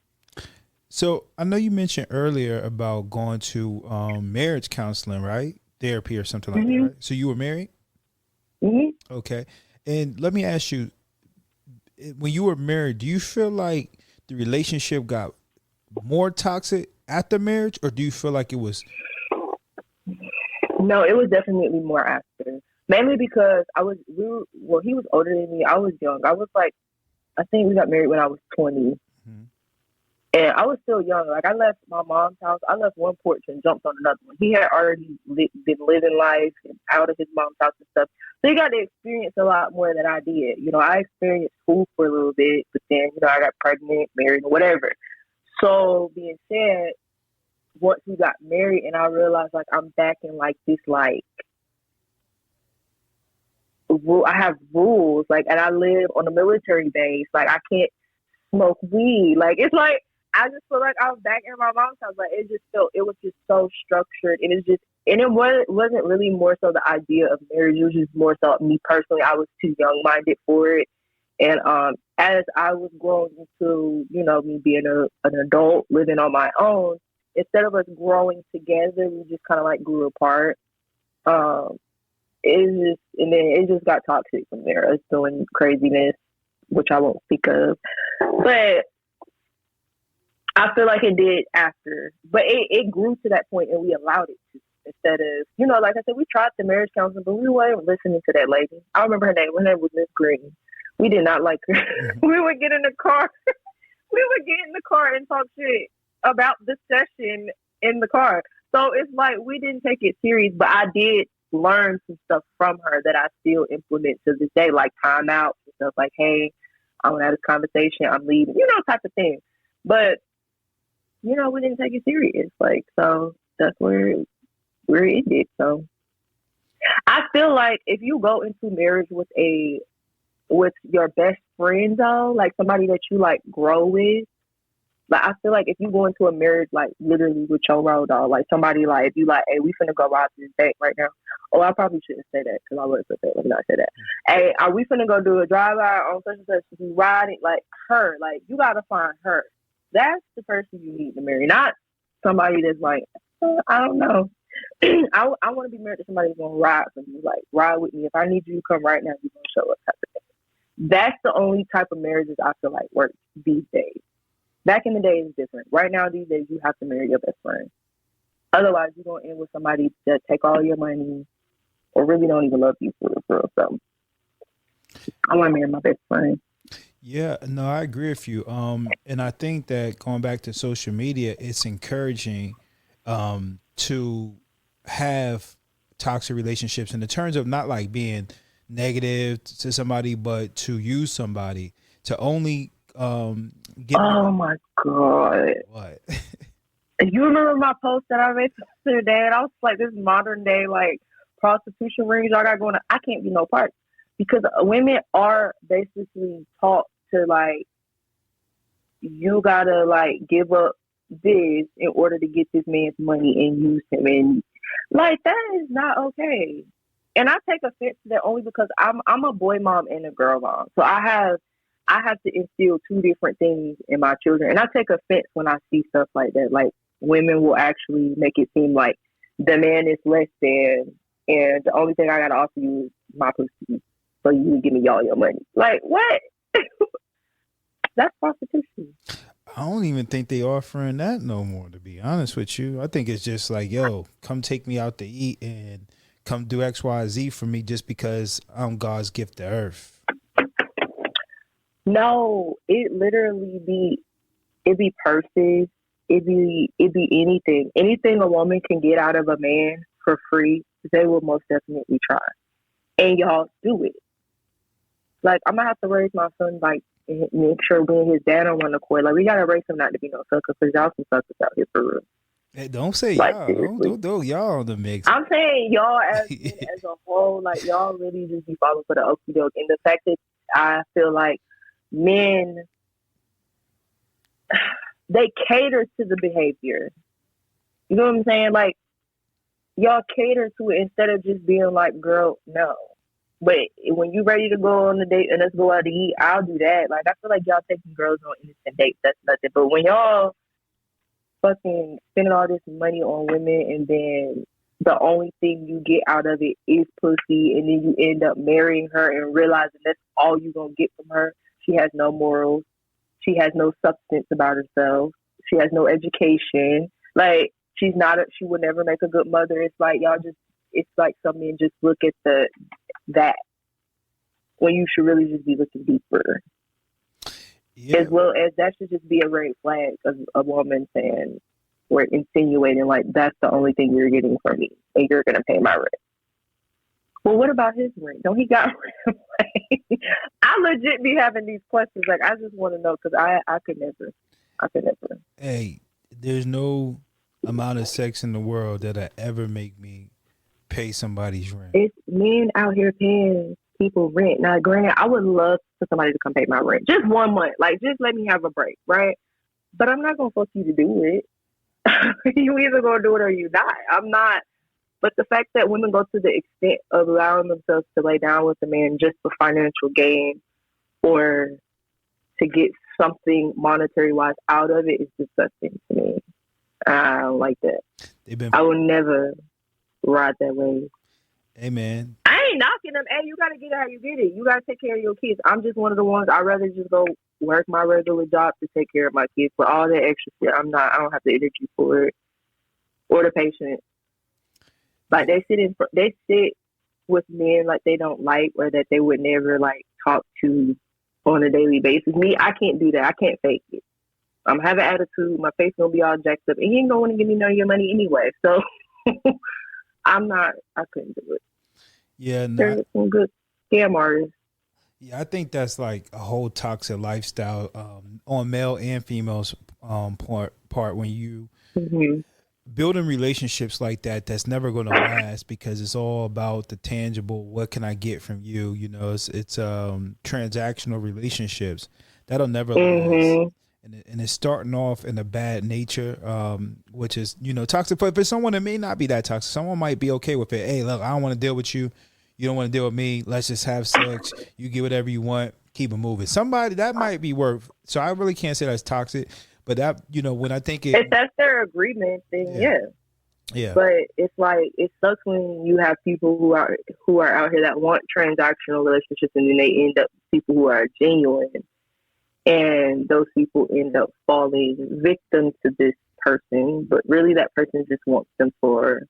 So I know you mentioned earlier about going to marriage counseling, right? Therapy or something like that, right? So you were married? Mm-hmm. Okay. And let me ask you, when you were married, do you feel like the relationship got more toxic after marriage, or do you feel like it was? No, it was definitely more after. Mainly because he was older than me. I was young. I was like, I think we got married when I was 20. Mm-hmm. And I was still young. Like, I left my mom's house. I left one porch and jumped on another one. He had already been living life and out of his mom's house and stuff. So he got to experience a lot more than I did. You know, I experienced school for a little bit, but then, you know, I got pregnant, married, whatever. So being said, once we got married and I realized, like, I'm back in, like, this, like, I have rules. Like, and I live on a military base. Like, I can't smoke weed. Like, it's like, I just feel like I was back in my mom's house. Like, it was just so structured. And it's just and it wasn't really more so the idea of marriage. It was just more so me personally. I was too young minded for it, and as I was growing into me being an adult living on my own, instead of us growing together, we just kind of like grew apart. It just got toxic from there. Us doing craziness, which I won't speak of, but I feel like it did after. But it grew to that point, and we allowed it to. Instead of, like I said, we tried the marriage counseling, but we weren't listening to that lady. I remember her name. Her name was Miss Green. We did not like her. We would get in the car. We would get in the car and talk shit about the session in the car. So it's like we didn't take it serious, but I did learn some stuff from her that I still implement to this day, like timeouts and stuff like, hey, I want to have this conversation, I'm leaving, type of thing. But, we didn't take it serious. Like, so that's where it ended. So I feel like if you go into marriage with your best friend, though, like somebody that you like grow with, like I feel like if you go into a marriage like literally with your road dog, like somebody like if you like, hey, we finna go rob this bank right now. Oh, I probably shouldn't say that because I wasn't prepared. Let me not say that. Hey, are we finna go do a drive by on such and such? You riding like her? Like you gotta find her. That's the person you need to marry, not somebody that's like, I don't know. I want to be married to somebody who's gonna ride for me, like ride with me. If I need you to come right now, you're gonna show up. Type of thing. That's the only type of marriages I feel like work these days. Back in the day, it's different. Right now, these days, you have to marry your best friend. Otherwise, you're going to end with somebody that take all your money or really don't even love you for real. So I want to marry my best friend. Yeah, no, I agree with you. And I think that going back to social media, it's encouraging to have toxic relationships in the terms of not like being negative to somebody, but to use somebody to only get. Oh my God. What? You remember my post that I made the other day? And I was like, this modern day, like, prostitution rings y'all got going on. I can't be no part because women are basically taught to, like, you gotta, like, give up this in order to get this man's money and use him. And, like, that is not okay. And I take offense to that only because I'm a boy mom and a girl mom. So I have to instill two different things in my children. And I take offense when I see stuff like that. Like, women will actually make it seem like the man is less than, and the only thing I got to offer you is my pussy, so you can give me all your money. Like, what? That's prostitution. I don't even think they offering that no more, to be honest with you. I think it's just like, yo, come take me out to eat and come do X, Y, Z for me just because I'm God's gift to earth. No, it literally be purses. It be anything a woman can get out of a man for free. They will most definitely try, and y'all do it. Like, I'm gonna have to raise my son, like, and make sure me and his dad on one accord. Like, we gotta raise him not to be no sucker, because y'all some suckers out here for real. Hey, don't say like, y'all. Don't y'all on the mix. I'm saying y'all as a whole, like, y'all really just be falling for the okie doke. And the fact that I feel like men, they cater to the behavior. You know what I'm saying? Like, y'all cater to it instead of just being like, girl, no. But when you ready to go on a date and let's go out to eat, I'll do that. Like, I feel like y'all taking girls on innocent dates. That's nothing. But when y'all fucking spending all this money on women and then the only thing you get out of it is pussy, and then you end up marrying her and realizing that's all you're going to get from her. She has no morals. She has no substance about herself. She has no education. Like, she would never make a good mother. It's like it's like some men just look at that when you should really just be looking deeper. Yeah. As well as that should just be a red flag of a woman saying or insinuating like, that's the only thing you're getting from me and you're going to pay my rent. Well, what about his rent? Don't he got rent? I legit be having these questions. Like, I just want to know because I could never. Hey, there's no amount of sex in the world that'll ever make me pay somebody's rent. It's men out here paying people rent. Now, granted, I would love for somebody to come pay my rent. Just 1 month. Like, just let me have a break, right? But I'm not going to force you to do it. You either going to do it or you not. I'm not But the fact that women go to the extent of allowing themselves to lay down with a man just for financial gain or to get something monetary wise out of it is disgusting to me. I don't like that. I will never ride that wave. Hey, man. I ain't knocking them. Hey, you got to get it how you get it. You got to take care of your kids. I'm just one of the ones, I'd rather just go work my regular job to take care of my kids. For all that extra shit, I don't have the energy for it or the patience. Like, they sit with men like they don't like or that they would never, like, talk to on a daily basis. Me, I can't do that. I can't fake it. I'm having attitude. My face gonna be all jacked up, and you ain't gonna want to give me none of your money anyway. So I couldn't do it. Yeah, there's some good scam artists. Yeah, I think that's like a whole toxic lifestyle on male and females part when you building relationships like that. That's never going to last because it's all about the tangible. What can I get from you? You know, it's transactional relationships that'll never last. And it's starting off in a bad nature, which is, you know, toxic. But for someone that may not be that toxic, someone might be okay with it. Hey, look, I don't want to deal with you. You don't want to deal with me. Let's just have sex. You get whatever you want. Keep it moving. Somebody that might be worth. So I really can't say that's toxic. But that, you know, when I think if that's their agreement, then yeah. But it's like it sucks when you have people who are out here that want transactional relationships, and then they end up people who are genuine. And those people end up falling victim to this person, but really that person just wants them for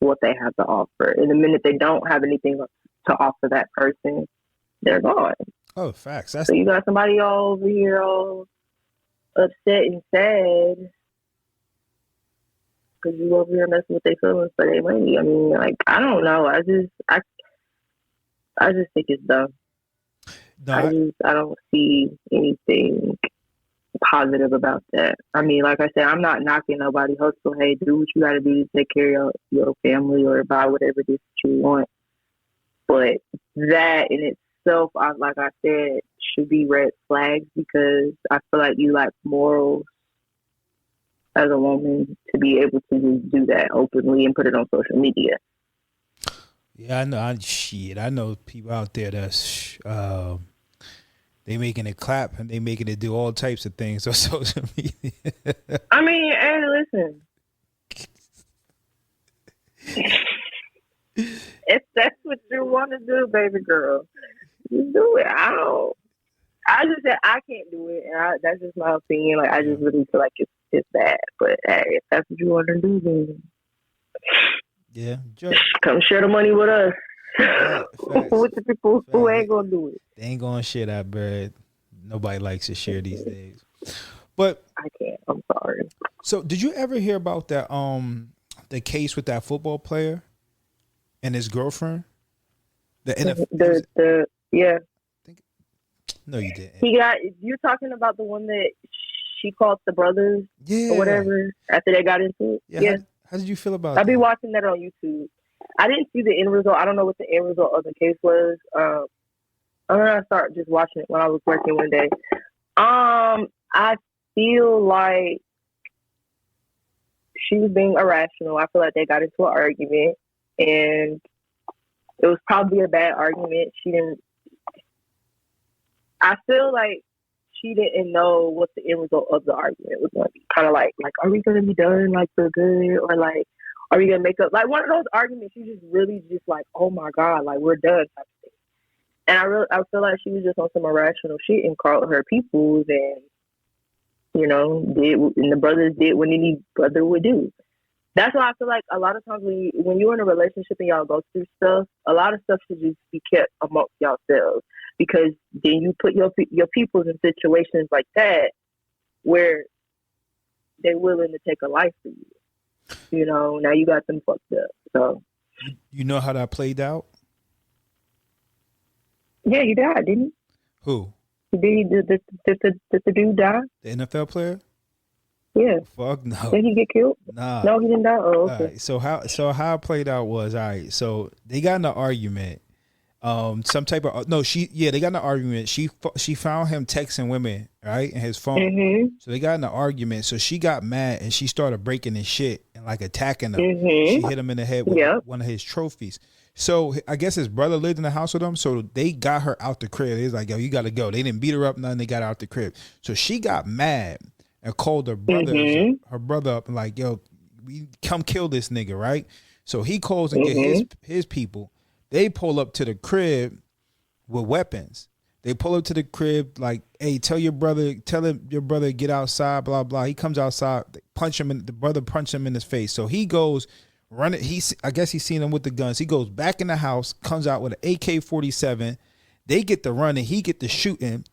what they have to offer. And the minute they don't have anything to offer that person, they're gone. Oh, facts. So you got somebody all over here all upset and sad because you over here messing with their feelings for their money. I mean, like, I don't know. I just think it's dumb. No, I don't see anything positive about that. I mean, like I said, I'm not knocking nobody hustle. Hey, do what you got to do to take care of your family or buy whatever it is that you want. But that in itself, like I said, should be red flags because I feel like you lack morals as a woman to be able to just do that openly and put it on social media. Yeah, I know. I know people out there that's they making it clap and they making it do all types of things on social media. I mean, hey, listen. If that's what you want to do, baby girl, you do it. I just said I can't do it, and that's just my opinion. Like, I just really feel like it's bad. But hey, if that's what you want to do, then yeah, come share the money with us. With the people who ain't gonna do it. They ain't gonna share that bread. Nobody likes to share these days. But I can't. I'm sorry. So, did you ever hear about that the case with that football player and his girlfriend? The NFL. Yeah. No, you didn't. You're talking about the one that she called the brothers or whatever after they got into it. Yeah. How did you feel about that? I've been watching that on YouTube. I didn't see the end result. I don't know what the end result of the case was. I'm gonna start just watching it when I was working one day. I feel like she was being irrational. I feel like they got into an argument, and it was probably a bad argument. I feel like she didn't know what the end result of the argument was going to be. Kind of like, are we going to be done like for good, or like, are we going to make up? Like one of those arguments, you just really just like, oh my God, like we're done type of thing. And I feel like she was just on some irrational shit and called her peoples and, and the brothers did what any brother would do. That's why I feel like a lot of times when you're in a relationship and y'all go through stuff, a lot of stuff should just be kept amongst yourselves, because then you put your peoples in situations like that where they're willing to take a life for you. Now you got them fucked up. So you know how that played out? Yeah, he died, didn't he? Who? Did the dude die? The NFL player? Yeah. Fuck no. Did he get killed? Nah. No, he didn't die. Oh, okay. Right. So how it played out was, all right, so they got in an argument. They got in an argument. She found him texting women, right, in his phone. Mm-hmm. So they got in an argument. So she got mad and she started breaking his shit and like attacking him. She hit him in the head with one of his trophies. So I guess his brother lived in the house with him. So they got her out the crib. They was like, yo, you got to go. They didn't beat her up, nothing. They got her out the crib. So she got mad and called her brother up and like, yo, we come kill this nigga, right? So he calls and get his people. They pull up to the crib with weapons. They pull up to the crib like, hey, tell your brother to get outside, blah, blah. He comes outside, they punch him, the brother punch him in his face. So he goes running. I guess he's seen him with the guns. He goes back in the house, comes out with an AK-47. They get the running. He get the shooting.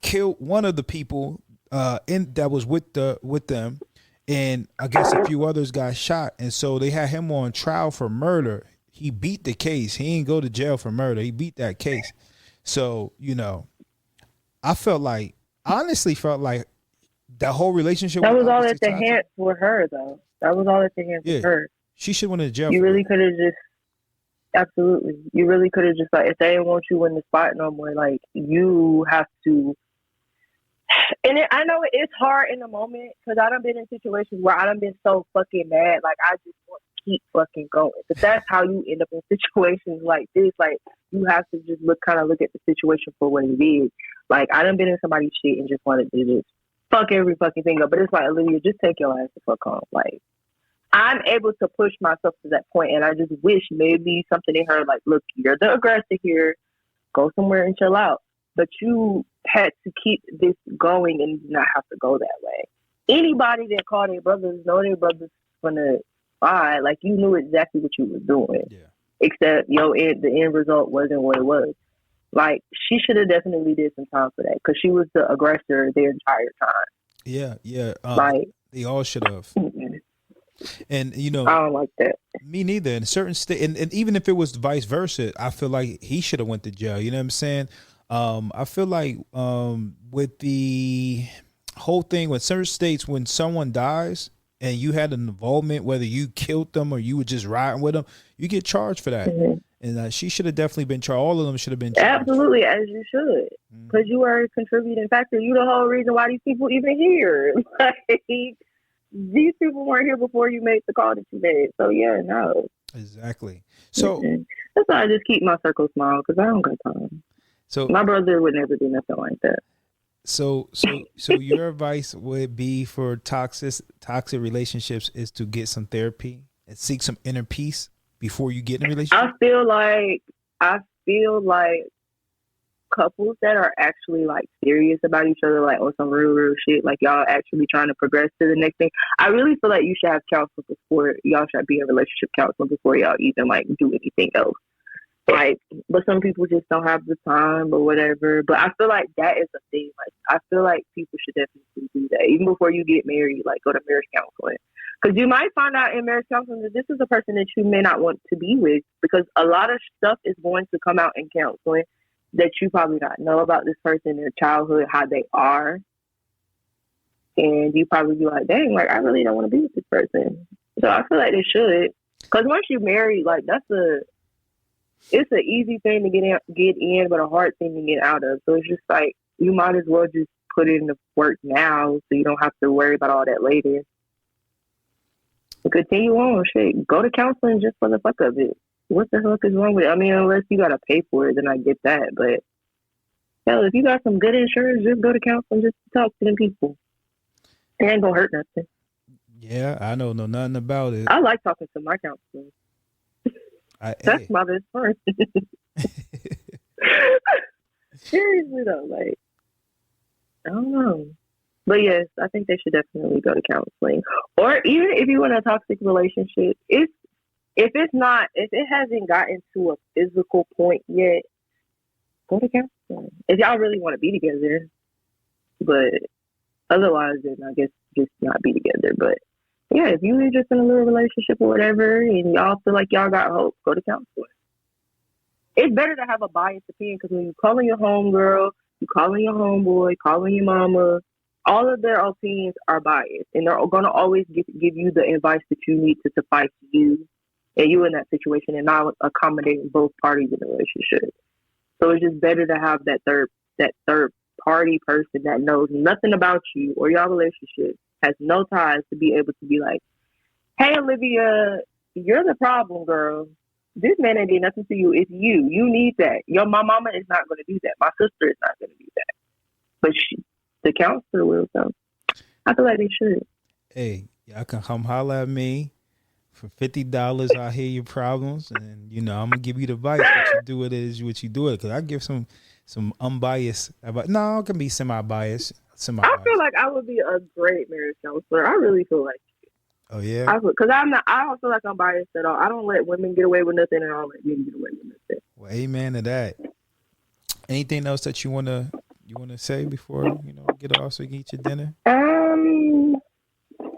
Killed one of the people that was with them. And I guess a few others got shot. And so they had him on trial for murder. He beat the case. He didn't go to jail for murder. He beat that case. So, I honestly felt like that whole relationship. That was all at the hands for her, though. That was all at the hands for her. She should went to jail. You really could have just, absolutely. You really could have just, like, if they didn't want you in the spot no more, like, you have to. And I know it's hard in the moment because I done been in situations where I done been so fucking mad. Like, I just want to keep fucking going. But that's how you end up in situations like this. Like, you have to just look at the situation for what it is. Like, I done been in somebody's shit and just wanted to just fuck every fucking thing up. But it's like, Olivia, just take your ass the fuck home. Like, I'm able to push myself to that point, and I just wish maybe something in her, like, look, you're the aggressor here. Go somewhere and chill out. But you had to keep this going and not have to go that way. Anybody that called their brothers know their brothers gonna fight. Like, you knew exactly what you were doing. Yeah. Except, the end result wasn't what it was. Like, she should have definitely did some time for that because she was the aggressor their entire time. Yeah. Like, they all should have. And I don't like that. Me neither. In a certain state, and even if it was vice versa, I feel like he should have went to jail. You know what I'm saying? I feel like with the whole thing with certain states, when someone dies and you had an involvement, whether you killed them or you were just riding with them, you get charged for that. And she should have definitely been charged. All of them should have been charged. Absolutely, as you should, because you are a contributing factor. You the whole reason why these people even here. Like, these people weren't here before you made the call that you made. So yeah, no. Exactly. So that's why I just keep my circle small because I don't got time. So my brother would never do nothing like that. So your advice would be for toxic relationships is to get some therapy and seek some inner peace before you get in a relationship? I feel like couples that are actually like serious about each other, like on some real shit, like y'all actually trying to progress to the next thing. I really feel like you should have counseling before y'all should be in relationship counseling before y'all even like do anything else. Like, but some people just don't have the time or whatever. But I feel like that is a thing. Like, I feel like people should definitely do that. Even before you get married, like, go to marriage counseling. Because you might find out in marriage counseling that this is a person that you may not want to be with. Because a lot of stuff is going to come out in counseling that you probably not know about this person, their childhood, how they are. And you probably be like, dang, like, I really don't want to be with this person. So I feel like they should. Because once you're married, like, it's an easy thing to get in, but a hard thing to get out of. So it's just like, you might as well just put in the work now so you don't have to worry about all that later. But continue on, shit. Go to counseling just for the fuck of it. What the fuck is wrong with it? I mean, unless you got to pay for it, then I get that. But, hell, if you got some good insurance, just go to counseling just to talk to them people. It ain't gonna hurt nothing. Yeah, I don't know nothing about it. I like talking to my counselor. That's my best friend. Seriously though, like, I don't know. But yes, I think they should definitely go to counseling. Or even if you want a toxic relationship, if it hasn't gotten to a physical point yet, go to counseling. If y'all really want to be together. But otherwise, then I guess just not be together. But yeah, if you're just in a little relationship or whatever and y'all feel like y'all got hope, go to counseling. It's better to have a biased opinion because when you calling your homegirl, you calling your homeboy, calling your mama, all of their opinions are biased. And they're going to always give you the advice that you need to suffice you and you in that situation and not accommodating both parties in the relationship. So it's just better to have that third party person that knows nothing about you or your relationship, has no ties to be able to be like, Hey, Olivia, you're the problem, girl. This man ain't did nothing to you. It's you. You need that. My mama is not going to do that. My sister is not going to do that. But the counselor will, so I feel like they should. Hey, y'all can come holler at me for $50. I'll hear your problems, and I'm gonna give you the advice. What you do it is what you do it. Because I give some unbiased. No, it can be semi-biased. I feel like I would be a great marriage counselor. I really feel like. Oh yeah. Because I'm not. I don't feel like I'm biased at all. I don't let women get away with nothing, and I don't let men get away with nothing. Well, amen to that. Anything else that you wanna say before get off so you can eat your dinner?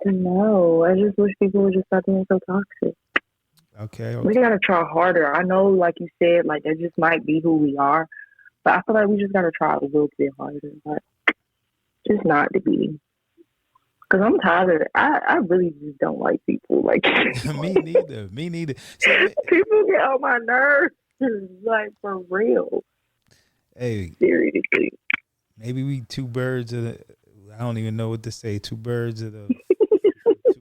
No. I just wish people would just stop being so toxic. Okay. We gotta try harder. I know, like you said, like that just might be who we are, but I feel like we just gotta try a little bit harder. Like, just not to be. Because I'm tired. I really just don't like people. Like Me neither. So, people get on my nerves. Like, for real. Hey. Seriously. Maybe we two birds of the. I don't even know what to say. Two birds of the.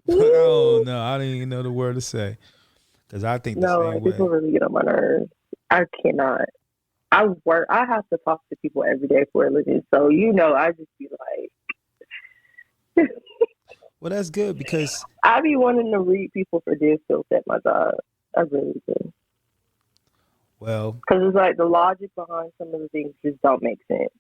Oh no, I don't even know the word to say. Because I think the same way. People really get on my nerves. I cannot. I have to talk to people every day for a living. So I just be like. Well, that's good because I be wanting to read people for their skills at my job. I really do. Well, because it's like the logic behind some of the things just don't make sense,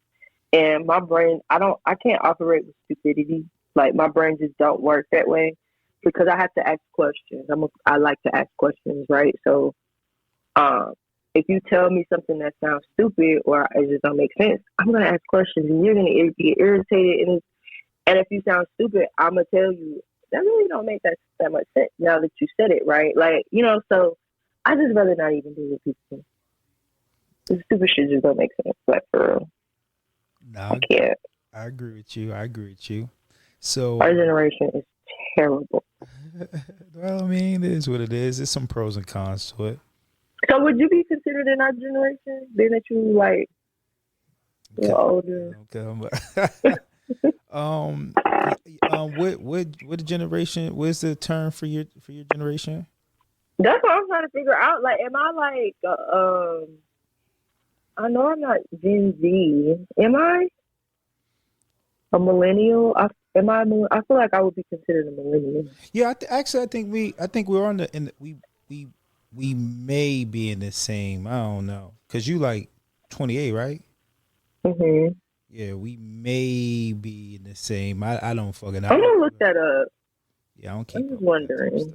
and my brain, I can't operate with stupidity. Like my brain just don't work that way because I have to ask questions. I like to ask questions, right? So, if you tell me something that sounds stupid or it just don't make sense, I'm gonna ask questions, and you're gonna get irritated. And if you sound stupid, I'm going to tell you, that really don't make that much sense now that you said it, right? Like, so I just rather not even deal with people. The stupid shit just don't make sense, like, for real. No, I can't. I agree with you. So our generation is terrible. Well, I mean, it is what it is. There's some pros and cons to it. So would you be considered in our generation, being that you, like, you're older? Okay. What generation? What's the term for your generation? That's what I'm trying to figure out. Like, am I like I know I'm not Gen Z. Am I a millennial? I feel like I would be considered a millennial. Yeah, I think we're on we may be in the same. I don't know, cause you like 28, right? Mhm. Yeah, we may be in the same. I don't fucking know. I'm gonna look that up. Yeah, I don't keep. I'm just wondering.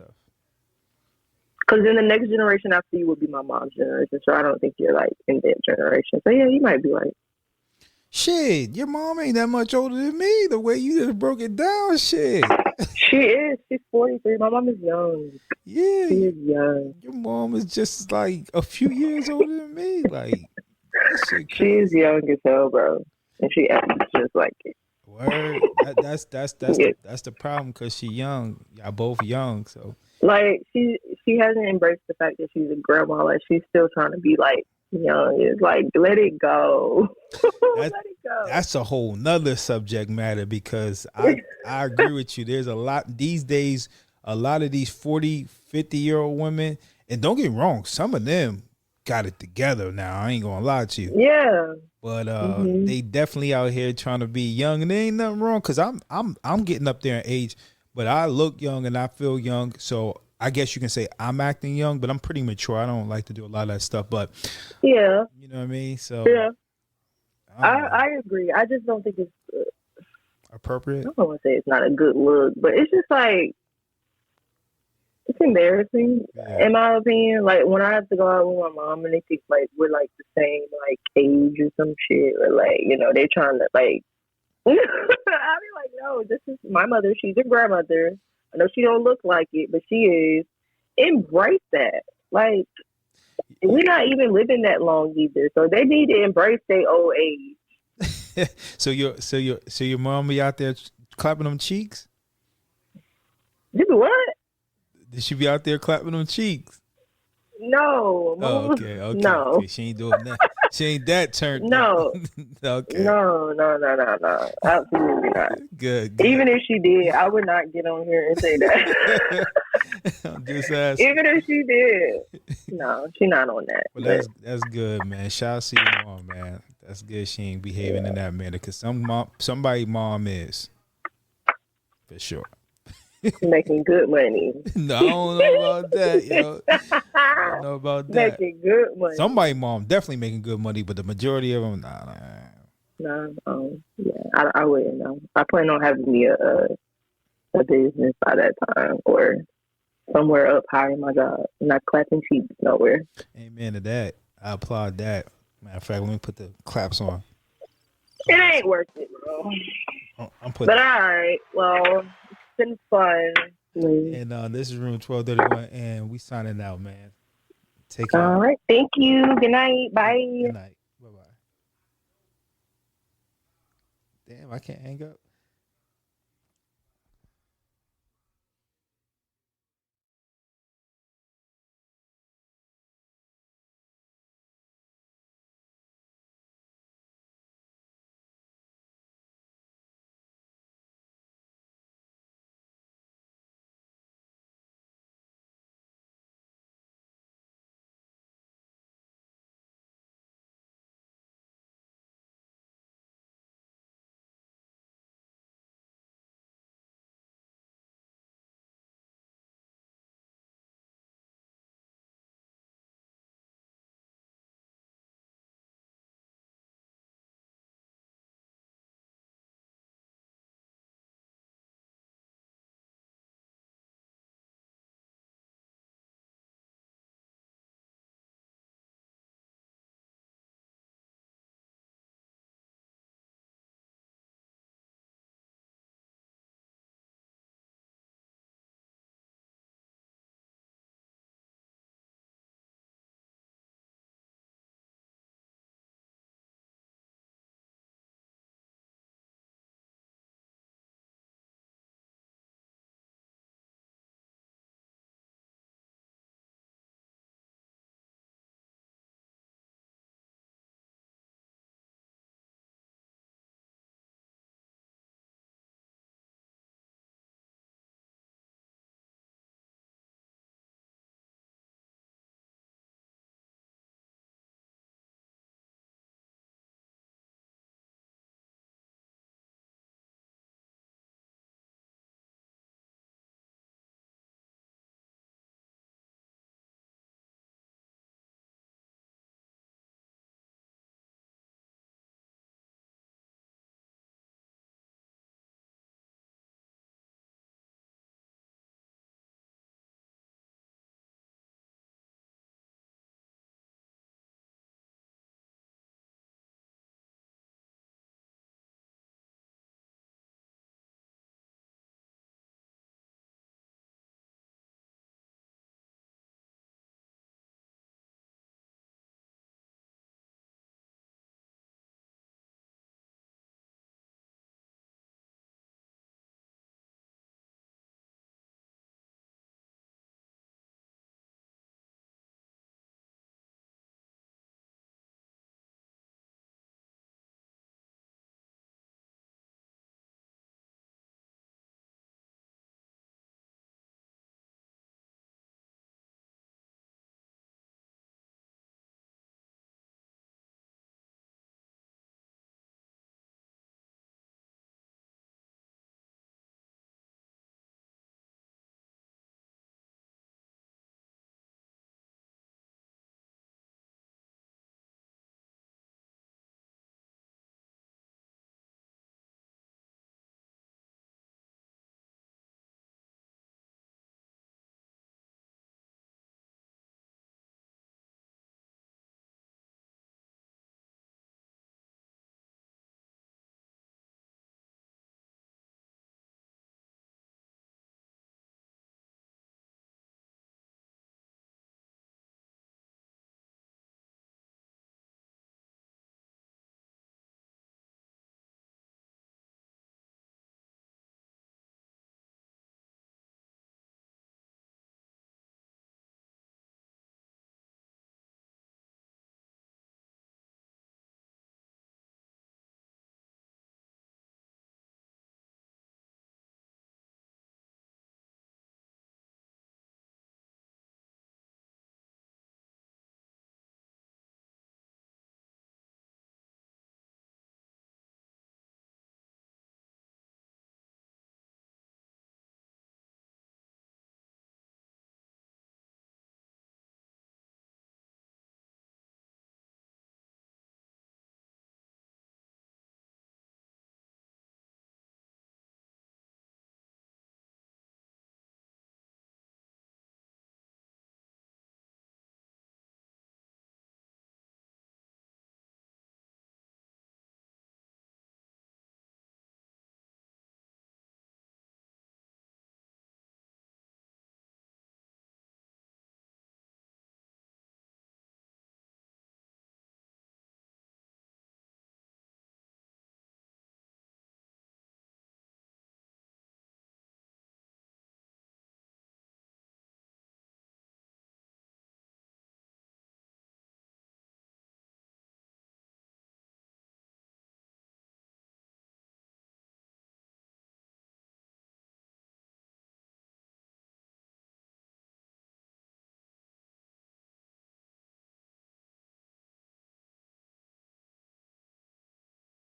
Because then the next generation after you would be my mom's generation, so I don't think you're like in that generation. So yeah, you might be right. Shit, your mom ain't that much older than me. The way you just broke it down, shit. She is. She's 43. My mom is young. Yeah, she is young. Your mom is just like a few years older than me. Like, that shit crazy. She is young as hell, bro. And she acts just like it. Word. That's the problem because she young. Y'all both young, so like she hasn't embraced the fact that she's a grandma. Like she's still trying to be like young. It's like let it go. Let it go. That's a whole nother subject matter because I agree with you. There's a lot these days. A lot of these 40, 50-year-old women, and don't get me wrong, some of them got it together now. I ain't gonna lie to you. Yeah. But they definitely out here trying to be young, and there ain't nothing wrong because I'm getting up there in age, but I look young and I feel young. So I guess you can say I'm acting young, but I'm pretty mature. I don't like to do a lot of that stuff, but yeah, you know what I mean. So yeah, I agree. I just don't think it's appropriate. I don't want to say it's not a good look, but it's just like. It's embarrassing, in my opinion. Like when I have to go out with my mom and they think like we're like the same like age or some shit, or like they trying to like. I be like, no, this is my mother. She's a grandmother. I know she don't look like it, but she is. Embrace that. Like we're not even living that long either, so they need to embrace their old age. So your mom be out there clapping them cheeks? You do what? Did she be out there clapping them cheeks? No. Oh, okay. No. Okay. She ain't doing that. She ain't that turned. No. Okay. No. Absolutely not. Good. Even if she did, I would not get on here and say that. I'm just asking. Even if she did, no, she not on that. Well, But that's good, man. Shout out to your mom, man. That's good. She ain't behaving in that manner because somebody mom is for sure. making good money. No, I don't know about that, yo. I don't know about that. Making good money. Somebody mom definitely making good money, but the majority of them, nah. No, yeah, I wouldn't know. I plan on having me a business by that time or somewhere up high in my job. I'm not clapping cheeks nowhere. Amen to that. I applaud that. Matter of fact, let me put the claps on. It ain't worth it, bro. I'm putting. But all right, well, it's been fun. And this is room 1231, and we signing out, man. Take care. All right, thank you. Good night. Bye. Good night. Bye bye. Damn, I can't hang up.